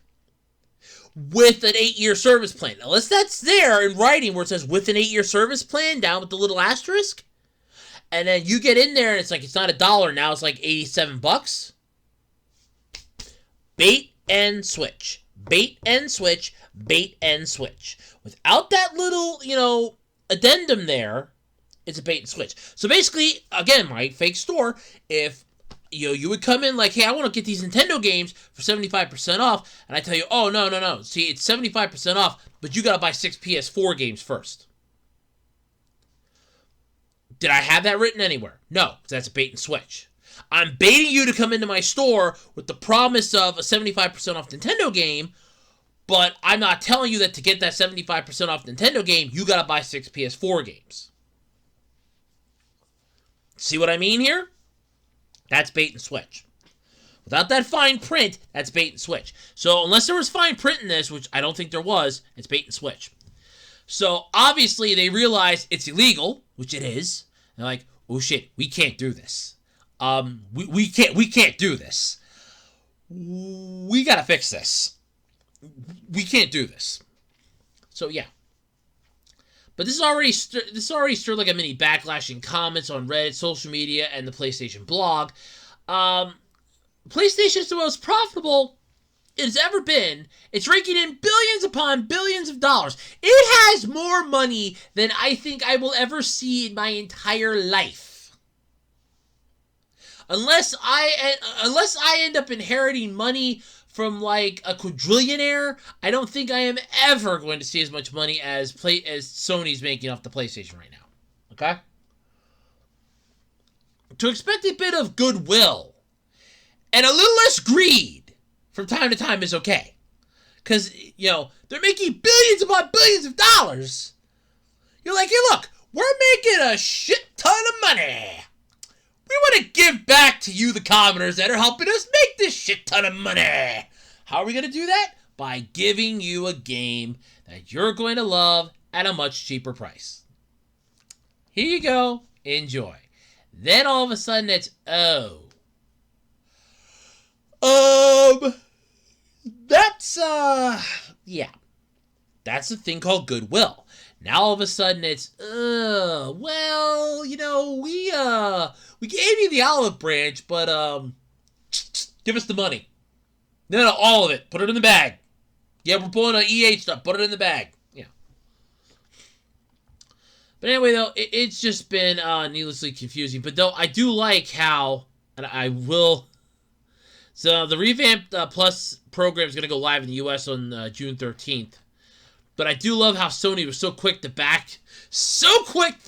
B: with an 8-year service plan. Unless that's there in writing where it says with an 8-year service plan down with the little asterisk, and then you get in there and it's like it's not $1 now, it's like $87. Bait and switch, bait and switch, bait and switch. Without that little addendum there, it's a bait and switch. So basically, again, my fake store, if you would come in like, hey, I want to get these Nintendo games for 75% off, and I tell you, oh, no. See, it's 75% off, but you got to buy 6 PS4 games first. Did I have that written anywhere? No, because that's a bait and switch. I'm baiting you to come into my store with the promise of a 75% off Nintendo game, but I'm not telling you that to get that 75% off Nintendo game, you got to buy 6 PS4 games. See what I mean here? That's bait and switch. Without that fine print, that's bait and switch. So unless there was fine print in this, which I don't think there was, it's bait and switch. So obviously they realize it's illegal, which it is. They're like, oh shit, we can't do this. We can't do this. We gotta fix this. We can't do this. So yeah. But this already stirred like a mini backlash in comments on Reddit, social media, and the PlayStation blog. PlayStation is the most profitable it has ever been. It's raking in billions upon billions of dollars. It has more money than I think I will ever see in my entire life. Unless I end up inheriting money from like a quadrillionaire, I don't think I am ever going to see as much money as Sony's making off the PlayStation right now. Okay? To expect a bit of goodwill and a little less greed from time to time is okay. Because, they're making billions upon billions of dollars. You're like, hey, look, we're making a shit ton of money. We want to give back to you, the commoners, that are helping us make this shit ton of money. How are we going to do that? By giving you a game that you're going to love at a much cheaper price. Here you go. Enjoy. Then all of a sudden it's, that's, yeah. That's a thing called goodwill. Now all of a sudden it's, well, you know, we gave you the olive branch, but, give us the money. No, all of it. Put it in the bag. Yeah, we're pulling an EA stuff. Put it in the bag. Yeah. But anyway, though, it's just been needlessly confusing. But, though, I do like how, and I will, so the revamped Plus program is going to go live in the U.S. on June 13th. But I do love how Sony was so quick for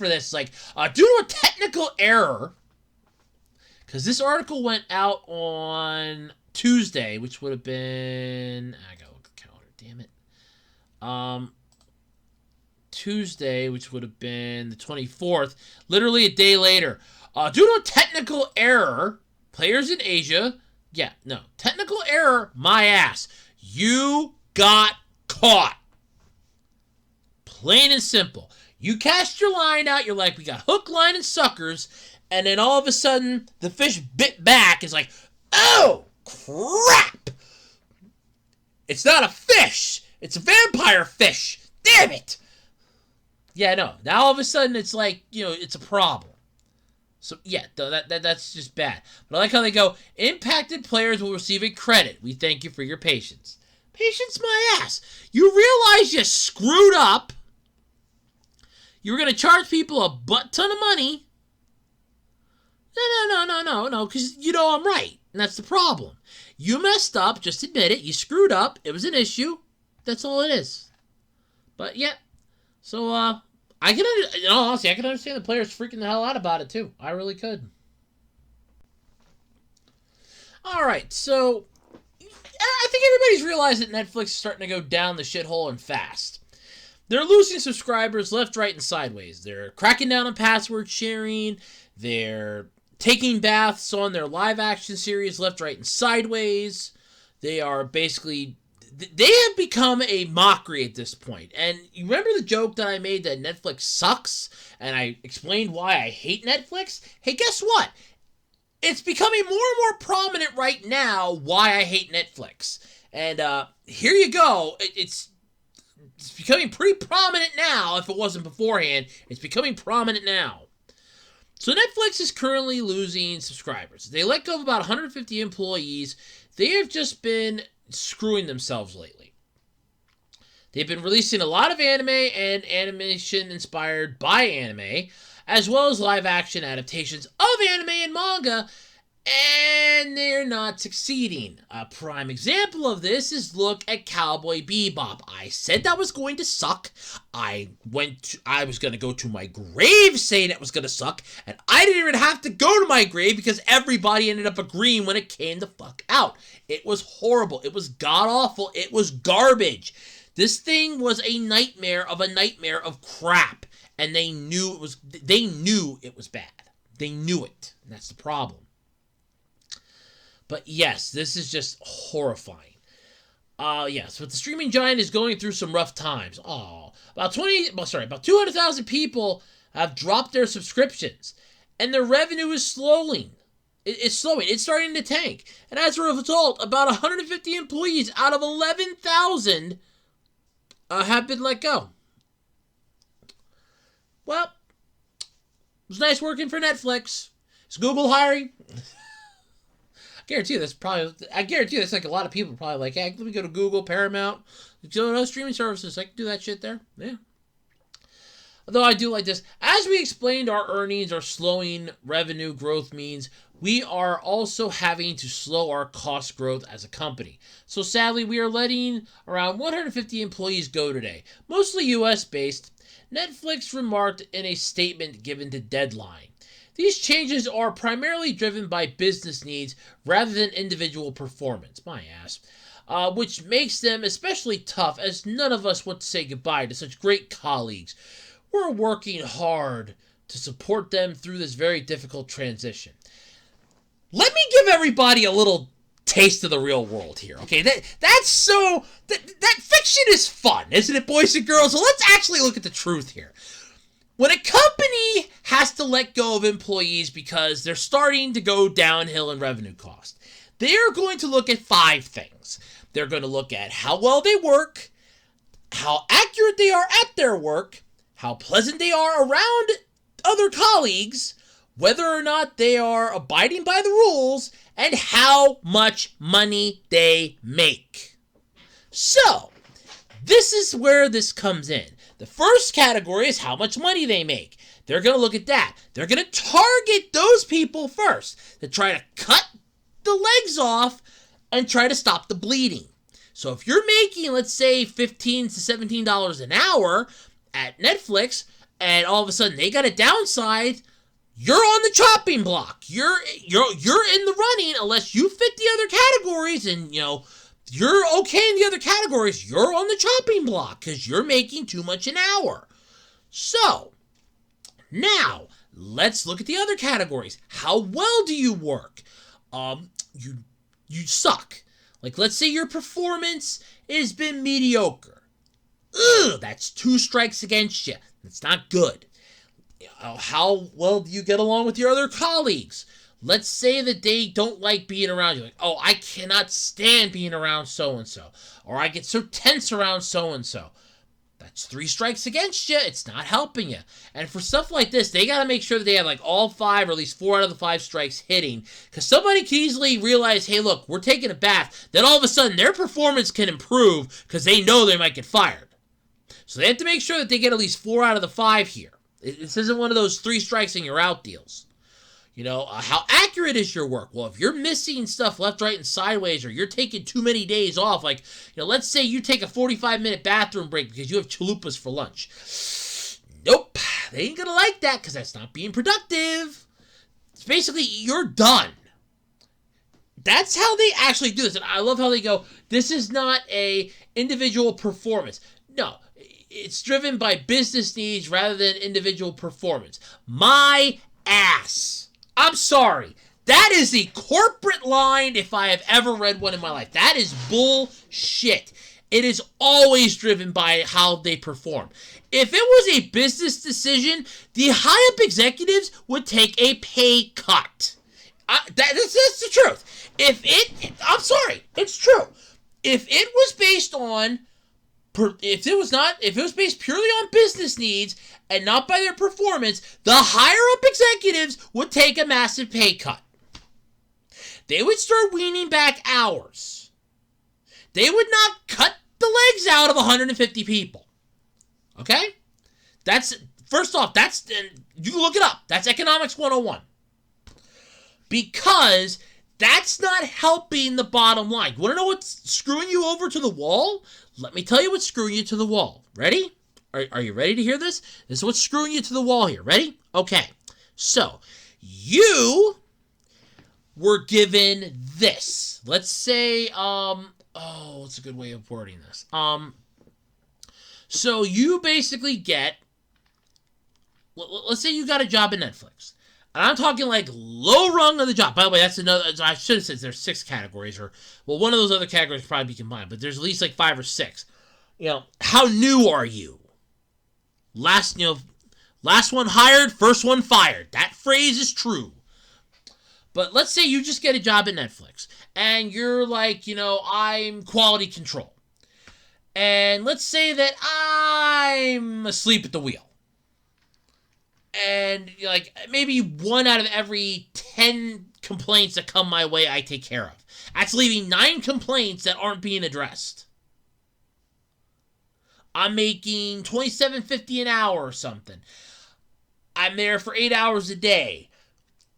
B: this. Like, due to a technical error, because this article went out on Tuesday, which would have been, I gotta look at the calendar, damn it. Tuesday, which would have been the 24th, literally a day later. Due to a technical error, players in Asia, technical error, my ass. You got caught. Plain and simple. You cast your line out, you're like, we got hook, line, and suckers, and then all of a sudden, the fish bit back is like, oh, crap! It's not a fish! It's a vampire fish! Damn it! Yeah, no. Now all of a sudden, it's like, you know, it's a problem. So, yeah, that's just bad. But I like how they go, impacted players will receive a credit. We thank you for your patience. Patience my ass. You realize you screwed up. You were going to charge people a butt ton of money. No, because you know I'm right. And that's the problem. You messed up. Just admit it. You screwed up. It was an issue. That's all it is. But, yeah. So, honestly, I can understand the players freaking the hell out about it, too. I really could. All right, so I think everybody's realized that Netflix is starting to go down the shithole and fast. They're losing subscribers left, right, and sideways. They're cracking down on password sharing. They're taking baths on their live-action series left, right, and sideways. They are basically... They have become a mockery at this point. And you remember the joke that I made that Netflix sucks? And I explained why I hate Netflix? Hey, guess what? It's becoming more and more prominent right now why I hate Netflix. And here you go. It's becoming pretty prominent now. If it wasn't beforehand, it's becoming prominent now. So Netflix is currently losing subscribers. They let go of about 150 employees. They have just been screwing themselves lately. They've been releasing a lot of anime and animation inspired by anime, as well as live action adaptations of anime and manga, and they're not succeeding. A prime example of this is look at Cowboy Bebop. I said that was going to suck. I was going to go to my grave saying it was going to suck, and I didn't even have to go to my grave because everybody ended up agreeing when it came the fuck out. It was horrible. It was god-awful. It was garbage. This thing was a nightmare of crap, and they knew it was bad. They knew it, and that's the problem. But yes, this is just horrifying. Yes, but the streaming giant is going through some rough times. About 200,000 people have dropped their subscriptions, and their revenue is slowing. It's slowing. It's starting to tank. And as a result, about 150 employees out of 11,000 have been let go. Well, it was nice working for Netflix. Is Google hiring? I guarantee you that's like a lot of people are probably like, hey, let me go to Google, Paramount, those streaming services. I can do that shit there. Yeah. Although I do like this. As we explained, our earnings are slowing. Revenue growth means we are also having to slow our cost growth as a company. So sadly, we are letting around 150 employees go today, mostly US-based. Netflix remarked in a statement given to Deadline. These changes are primarily driven by business needs rather than individual performance. My ass. Which makes them especially tough, as none of us want to say goodbye to such great colleagues. We're working hard to support them through this very difficult transition. Let me give everybody a little taste of the real world here, okay? That fiction is fun, isn't it, boys and girls? So let's actually look at the truth here. When a company has to let go of employees because they're starting to go downhill in revenue cost, they're going to look at 5 things. They're going to look at how well they work, how accurate they are at their work, how pleasant they are around other colleagues, whether or not they are abiding by the rules, and how much money they make. So, this is where this comes in. The first category is how much money they make. They're going to look at that. They're going to target those people first to try to cut the legs off and try to stop the bleeding. So if you're making, let's say, $15 to $17 an hour at Netflix, and all of a sudden they got a downside, you're on the chopping block. You're in the running unless you fit the other categories, and you're okay in the other categories. You're on the chopping block because you're making too much an hour. So now let's look at the other categories. How well do you work? You suck. Like, let's say your performance has been mediocre. That's 2 strikes against you. That's not good. How well do you get along with your other colleagues? Let's say that they don't like being around you. Like, oh, I cannot stand being around so-and-so. Or I get so tense around so-and-so. That's 3 strikes against you. It's not helping you. And for stuff like this, they got to make sure that they have like all 5 or at least 4 out of the 5 strikes hitting. Because somebody can easily realize, hey, look, we're taking a bath. Then all of a sudden, their performance can improve because they know they might get fired. So they have to make sure that they get at least 4 out of the 5 here. This isn't one of those 3 strikes and you're out deals. How accurate is your work? Well, if you're missing stuff left, right, and sideways, or you're taking too many days off, like, let's say you take a 45-minute bathroom break because you have chalupas for lunch. Nope, they ain't gonna like that because that's not being productive. It's basically, you're done. That's how they actually do this, and I love how they go, this is not a individual performance. No, it's driven by business needs rather than individual performance. My ass. I'm sorry. That is the corporate line if I have ever read one in my life. That is bullshit. It is always driven by how they perform. If it was a business decision, the high-up executives would take a pay cut. That's the truth. I'm sorry. It's true. If it was based on... If it was based purely on business needs and not by their performance, the higher-up executives would take a massive pay cut. They would start weaning back hours. They would not cut the legs out of 150 people. Okay? First off, you can look it up. That's Economics 101. Because that's not helping the bottom line. You want to know what's screwing you over to the wall? Let me tell you what's screwing you to the wall. Ready? Are you ready to hear this? This is what's screwing you to the wall here. Ready? Okay. So, you were given this. Let's say, what's a good way of wording this? So you basically get, let's say you got a job at Netflix. And I'm talking like low rung of the job. By the way, that's another, I should have said there's 6 categories, one of those other categories could probably be combined, but there's at least like 5 or 6. How new are you? Last one hired, first one fired. That phrase is true. But let's say you just get a job at Netflix, and you're like, I'm quality control. And let's say that I'm asleep at the wheel. And like maybe 1 out of every 10 complaints that come my way I take care of. That's leaving 9 complaints that aren't being addressed. I'm making $27.50 an hour or something. I'm there for 8 hours a day.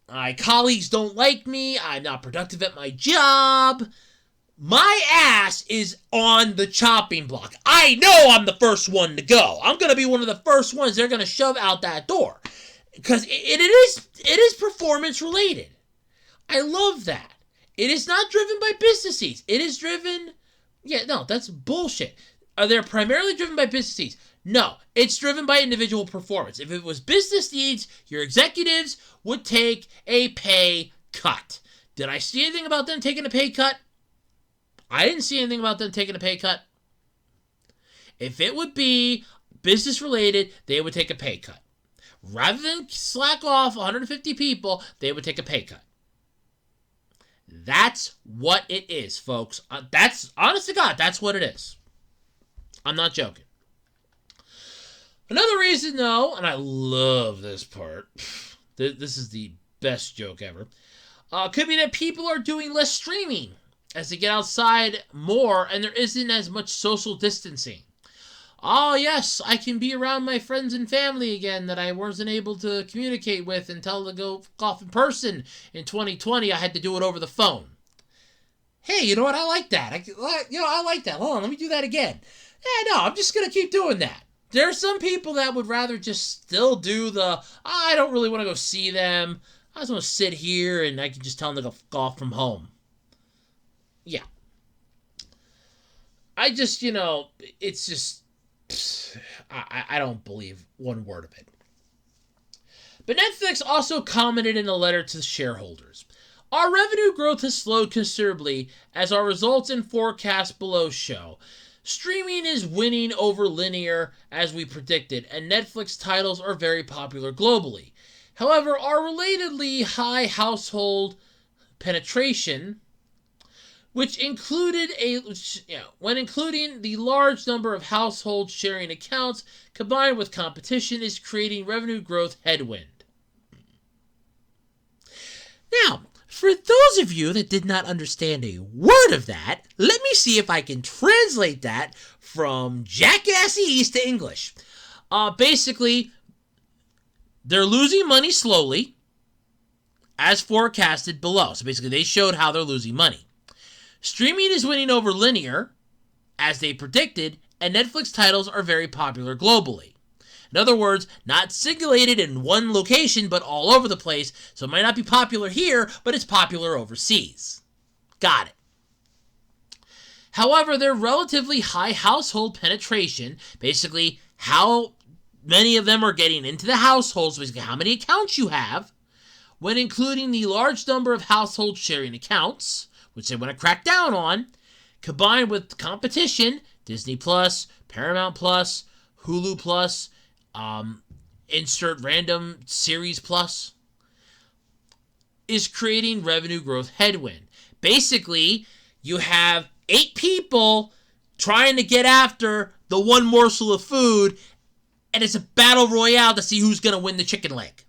B: My colleagues don't like me. I'm not productive at my job. My ass is on the chopping block. I know I'm the first one to go. I'm going to be one of the first ones they're going to shove out that door. Because it is performance related. I love that. It is not driven by business needs. It is driven... Yeah, no, that's bullshit. Are they primarily driven by business needs? No, it's driven by individual performance. If it was business needs, your executives would take a pay cut. Did I see anything about them taking a pay cut? I didn't see anything about them taking a pay cut. If it would be business related, they would take a pay cut. Rather than slack off 150 people, they would take a pay cut. That's what it is, folks. That's, honest to God, that's what it is. I'm not joking. Another reason, though, and I love this part, this is the best joke ever, could be that people are doing less streaming as they get outside more and there isn't as much social distancing. Oh, yes, I can be around my friends and family again that I wasn't able to communicate with and tell to go off in person. In 2020, I had to do it over the phone. Hey, you know what? I like that. I like that. Hold on, let me do that again. Yeah, no, I'm just going to keep doing that. There are some people that would rather just still do I don't really want to go see them. I just want to sit here and I can just tell them to go off from home. Yeah. I just, it's just, I don't believe one word of it. But Netflix also commented in a letter to the shareholders. Our revenue growth has slowed considerably as our results and forecasts below show. Streaming is winning over linear as we predicted, and Netflix titles are very popular globally. However, our relatedly high household penetration, when including the large number of households sharing accounts, combined with competition, is creating revenue growth headwind. Now, for those of you that did not understand a word of that, let me see if I can translate that from jackassese to English. Basically, they're losing money slowly, as forecasted below. So basically, they showed how they're losing money. Streaming is winning over linear, as they predicted, and Netflix titles are very popular globally. In other words, not singulated in one location, but all over the place, so it might not be popular here, but it's popular overseas. Got it. However, their relatively high household penetration, basically how many of them are getting into the households, basically how many accounts you have, when including the large number of households sharing accounts, which they want to crack down on, combined with competition, Disney Plus, Paramount Plus, Hulu Plus, insert random series plus, is creating revenue growth headwind. Basically, you have 8 people trying to get after the one morsel of food, and it's a battle royale to see who's going to win the chicken leg.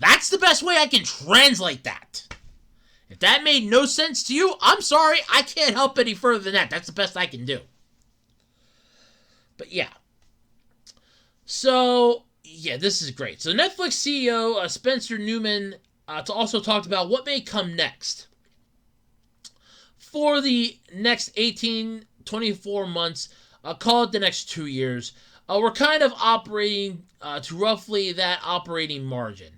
B: That's the best way I can translate that. If that made no sense to you, I'm sorry, I can't help any further than that. That's the best I can do. But yeah. So, yeah, this is great. So Netflix CEO Spencer Newman also talked about what may come next. For the next 18-24 months, call it the next 2 years, we're kind of operating to roughly that operating margin,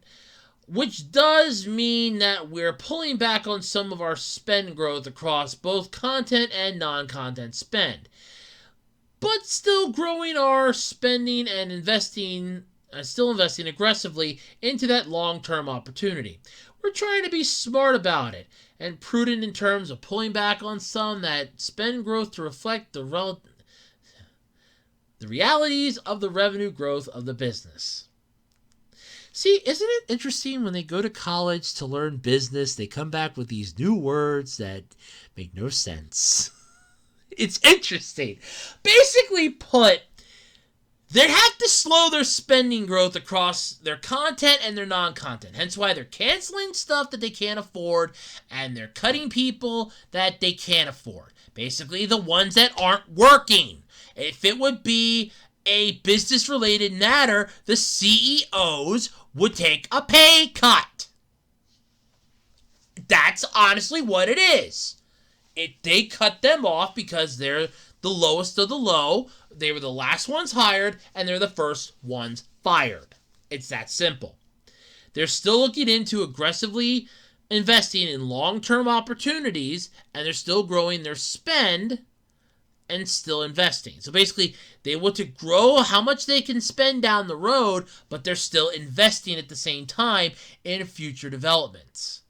B: which does mean that we're pulling back on some of our spend growth across both content and non-content spend, but still growing our spending and investing aggressively into that long-term opportunity. We're trying to be smart about it and prudent in terms of pulling back on some that spend growth to reflect the realities of the revenue growth of the business. See, isn't it interesting when they go to college to learn business, they come back with these new words that make no sense? It's interesting. Basically put, they have to slow their spending growth across their content and their non-content. Hence why they're canceling stuff that they can't afford and they're cutting people that they can't afford. Basically the ones that aren't working. If it would be a business-related matter, the CEOs would take a pay cut. That's honestly what it is. They cut them off because they're the lowest of the low. They were the last ones hired, and they're the first ones fired. It's that simple. They're still looking into aggressively investing in long-term opportunities, and they're still growing their spend and still investing. So basically, they want to grow how much they can spend down the road, but they're still investing at the same time in future developments.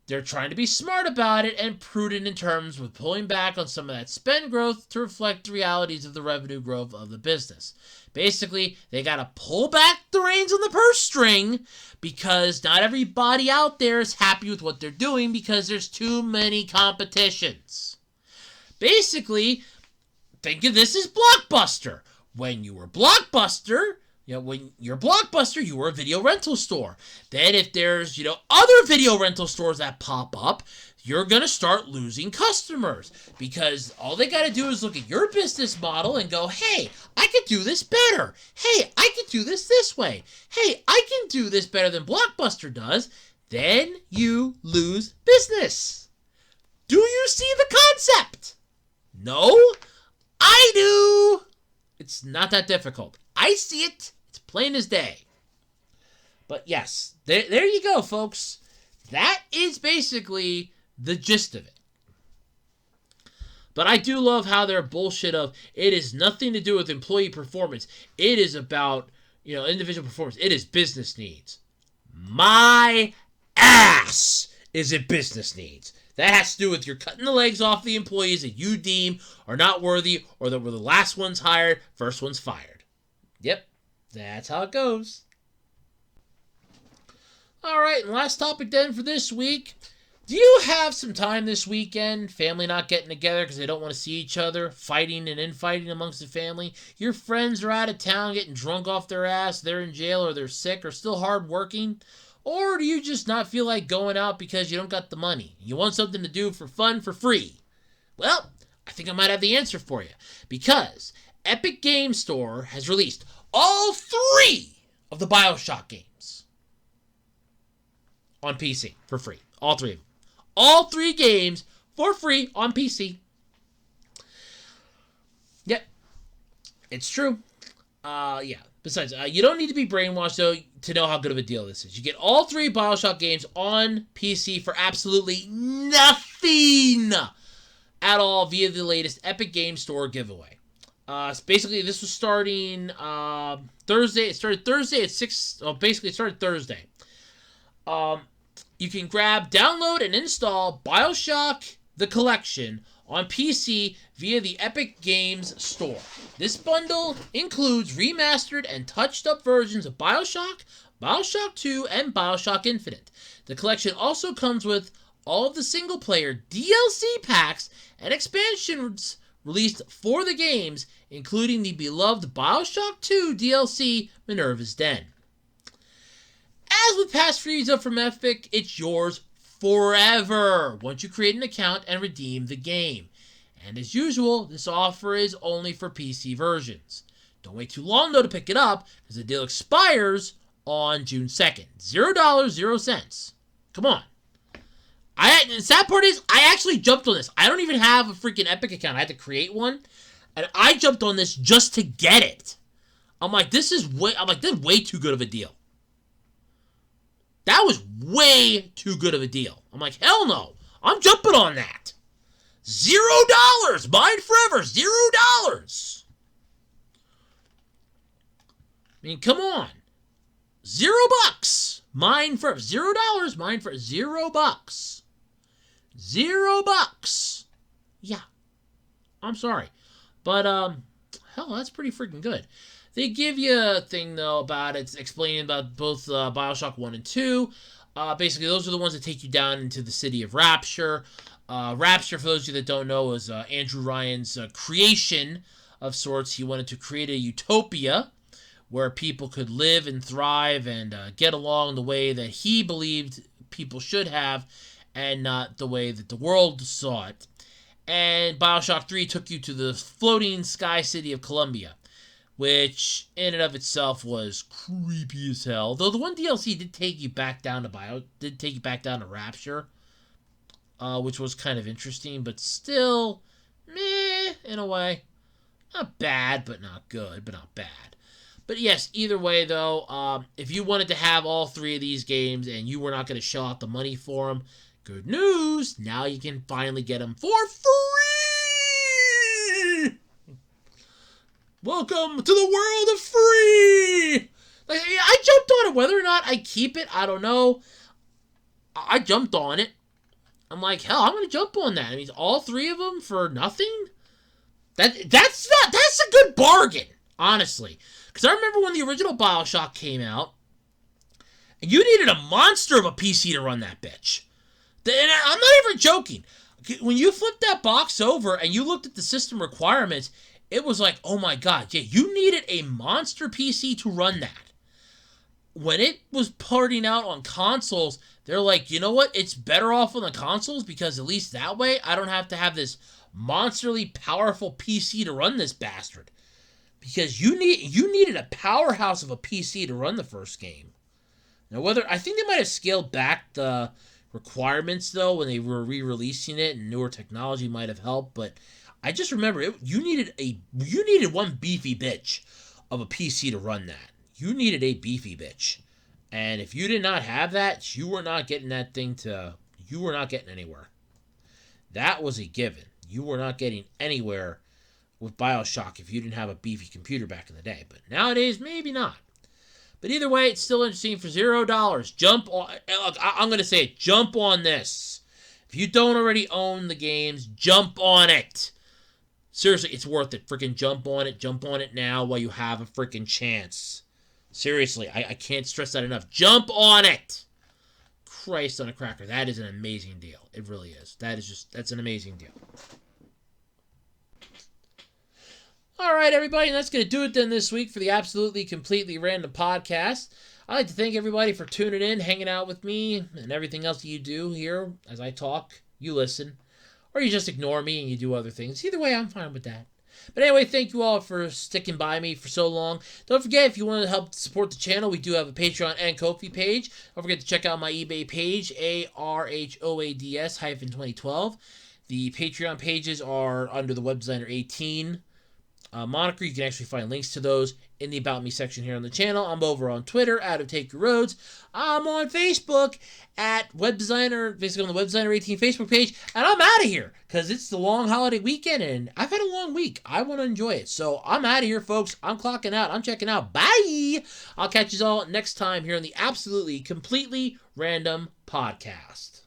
B: They're trying to be smart about it and prudent in terms of pulling back on some of that spend growth to reflect the realities of the revenue growth of the business. Basically, they got to pull back the reins on the purse string because not everybody out there is happy with what they're doing because there's too many competitions. Basically, think of this as Blockbuster. When you were Blockbuster, when you're Blockbuster, you were a video rental store. Then if there's, other video rental stores that pop up, you're going to start losing customers because all they got to do is look at your business model and go, hey, I could do this better. Hey, I could do this way. Hey, I can do this better than Blockbuster does. Then you lose business. Do you see the concept? No, I do. It's not that difficult. I see it. It's plain as day. But yes, there you go, folks. That is basically the gist of it. But I do love how their bullshit of it is nothing to do with employee performance. It is about, individual performance. It is business needs. My ass is it business needs. That has to do with you're cutting the legs off the employees that you deem are not worthy or that were the last ones hired, first ones fired. Yep, that's how it goes. All right, and last topic then for this week. Do you have some time this weekend? Family not getting together because they don't want to see each other, fighting and infighting amongst the family. Your friends are out of town getting drunk off their ass, they're in jail or they're sick or still hard working. Or do you just not feel like going out because you don't got the money? You want something to do for fun for free? Well, I think I might have the answer for you. Because Epic Game Store has released all 3 of the BioShock games on PC for free. All 3 of them. All 3 games for free on PC. Yep. It's true. Yeah. Besides, you don't need to be brainwashed, though, to know how good of a deal this is. You get all 3 BioShock games on PC for absolutely nothing at all via the latest Epic Game Store giveaway. Basically, this was starting Thursday. It started Thursday at 6. Oh, basically, it started Thursday. You can download, and install BioShock The Collection on PC via the Epic Games Store. This bundle includes remastered and touched-up versions of BioShock, BioShock 2, and BioShock Infinite. The collection also comes with all of the single-player DLC packs and expansions released for the games, including the beloved BioShock 2 DLC, Minerva's Den. As with past frees up from Epic, it's yours forever once you create an account and redeem the game. And as usual, this offer is only for PC versions. Don't wait too long, though, to pick it up, because the deal expires on June 2nd. $0, 0 cents. Come on. The sad part is, I actually jumped on this. I don't even have a freaking Epic account. I had to create one, and I jumped on this just to get it. I'm like, this is way too good of a deal. That was way too good of a deal. I'm like, hell no. I'm jumping on that. $0. Mine forever. $0. I mean, come on. $0. Mine forever. $0. Mine for $0. $0. Yeah. I'm sorry. But, hell, that's pretty freaking good. They give you a thing, though, about it, explaining about both BioShock 1 and 2. Basically, those are the ones that take you down into the city of Rapture. Rapture, for those of you that don't know, is Andrew Ryan's creation of sorts. He wanted to create a utopia where people could live and thrive and get along the way that he believed people should have and not the way that the world saw it. And BioShock 3 took you to the floating sky city of Columbia, which in and of itself was creepy as hell. Though the one DLC did take you back down to Rapture, which was kind of interesting, but still, meh, in a way. Not bad, but not good, but not bad. But yes, either way, though, if you wanted to have all 3 of these games and you were not going to shell out the money for them, good news, now you can finally get them for free! Welcome to the world of free! Like, I jumped on it. Whether or not I keep it, I don't know. I jumped on it. I'm like, hell, I'm going to jump on that. I mean, all three of them for nothing? That's a good bargain, honestly. Because I remember when the original BioShock came out, and you needed a monster of a PC to run that bitch. And I'm not even joking. When you flipped that box over and you looked at the system requirements, it was like, oh my god, yeah, you needed a monster PC to run that. When it was porting out on consoles, they're like, you know what? It's better off on the consoles because at least that way I don't have to have this monsterly powerful PC to run this bastard. Because you needed a powerhouse of a PC to run the first game. Now, I think they might have scaled back the requirements though when they were re-releasing it, and newer technology might have helped. But I just remember you needed one beefy bitch of a PC to run that. You needed a beefy bitch, and if you did not have that, you were not getting that thing you were not getting anywhere. That was a given. You were not getting anywhere with BioShock if you didn't have a beefy computer back in the day. But nowadays, maybe not. But either way, it's still interesting for $0. Jump on. Look, I'm going to say it. Jump on this. If you don't already own the games, jump on it. Seriously, it's worth it. Freaking jump on it. Jump on it now while you have a freaking chance. Seriously, I can't stress that enough. Jump on it. Christ on a cracker. That is an amazing deal. It really is. That's an amazing deal. Alright, everybody, and that's going to do it then this week for the Absolutely Completely Random Podcast. I'd like to thank everybody for tuning in, hanging out with me, and everything else that you do here as I talk. You listen. Or you just ignore me and you do other things. Either way, I'm fine with that. But anyway, thank you all for sticking by me for so long. Don't forget, if you want to help support the channel, we do have a Patreon and Ko-fi page. Don't forget to check out my eBay page, ARHOADS-2012. The Patreon pages are under the Web Designer 18 moniker. You can actually find links to those in the About Me section here on the channel. I'm over on Twitter, @OfTakeYourRoads. I'm on Facebook at Web Designer, basically on the Web Designer 18 Facebook page. And I'm out of here because it's the long holiday weekend and I've had a long week. I want to enjoy it. So I'm out of here, folks. I'm clocking out. I'm checking out. Bye! I'll catch you all next time here on the Absolutely Completely Random Podcast.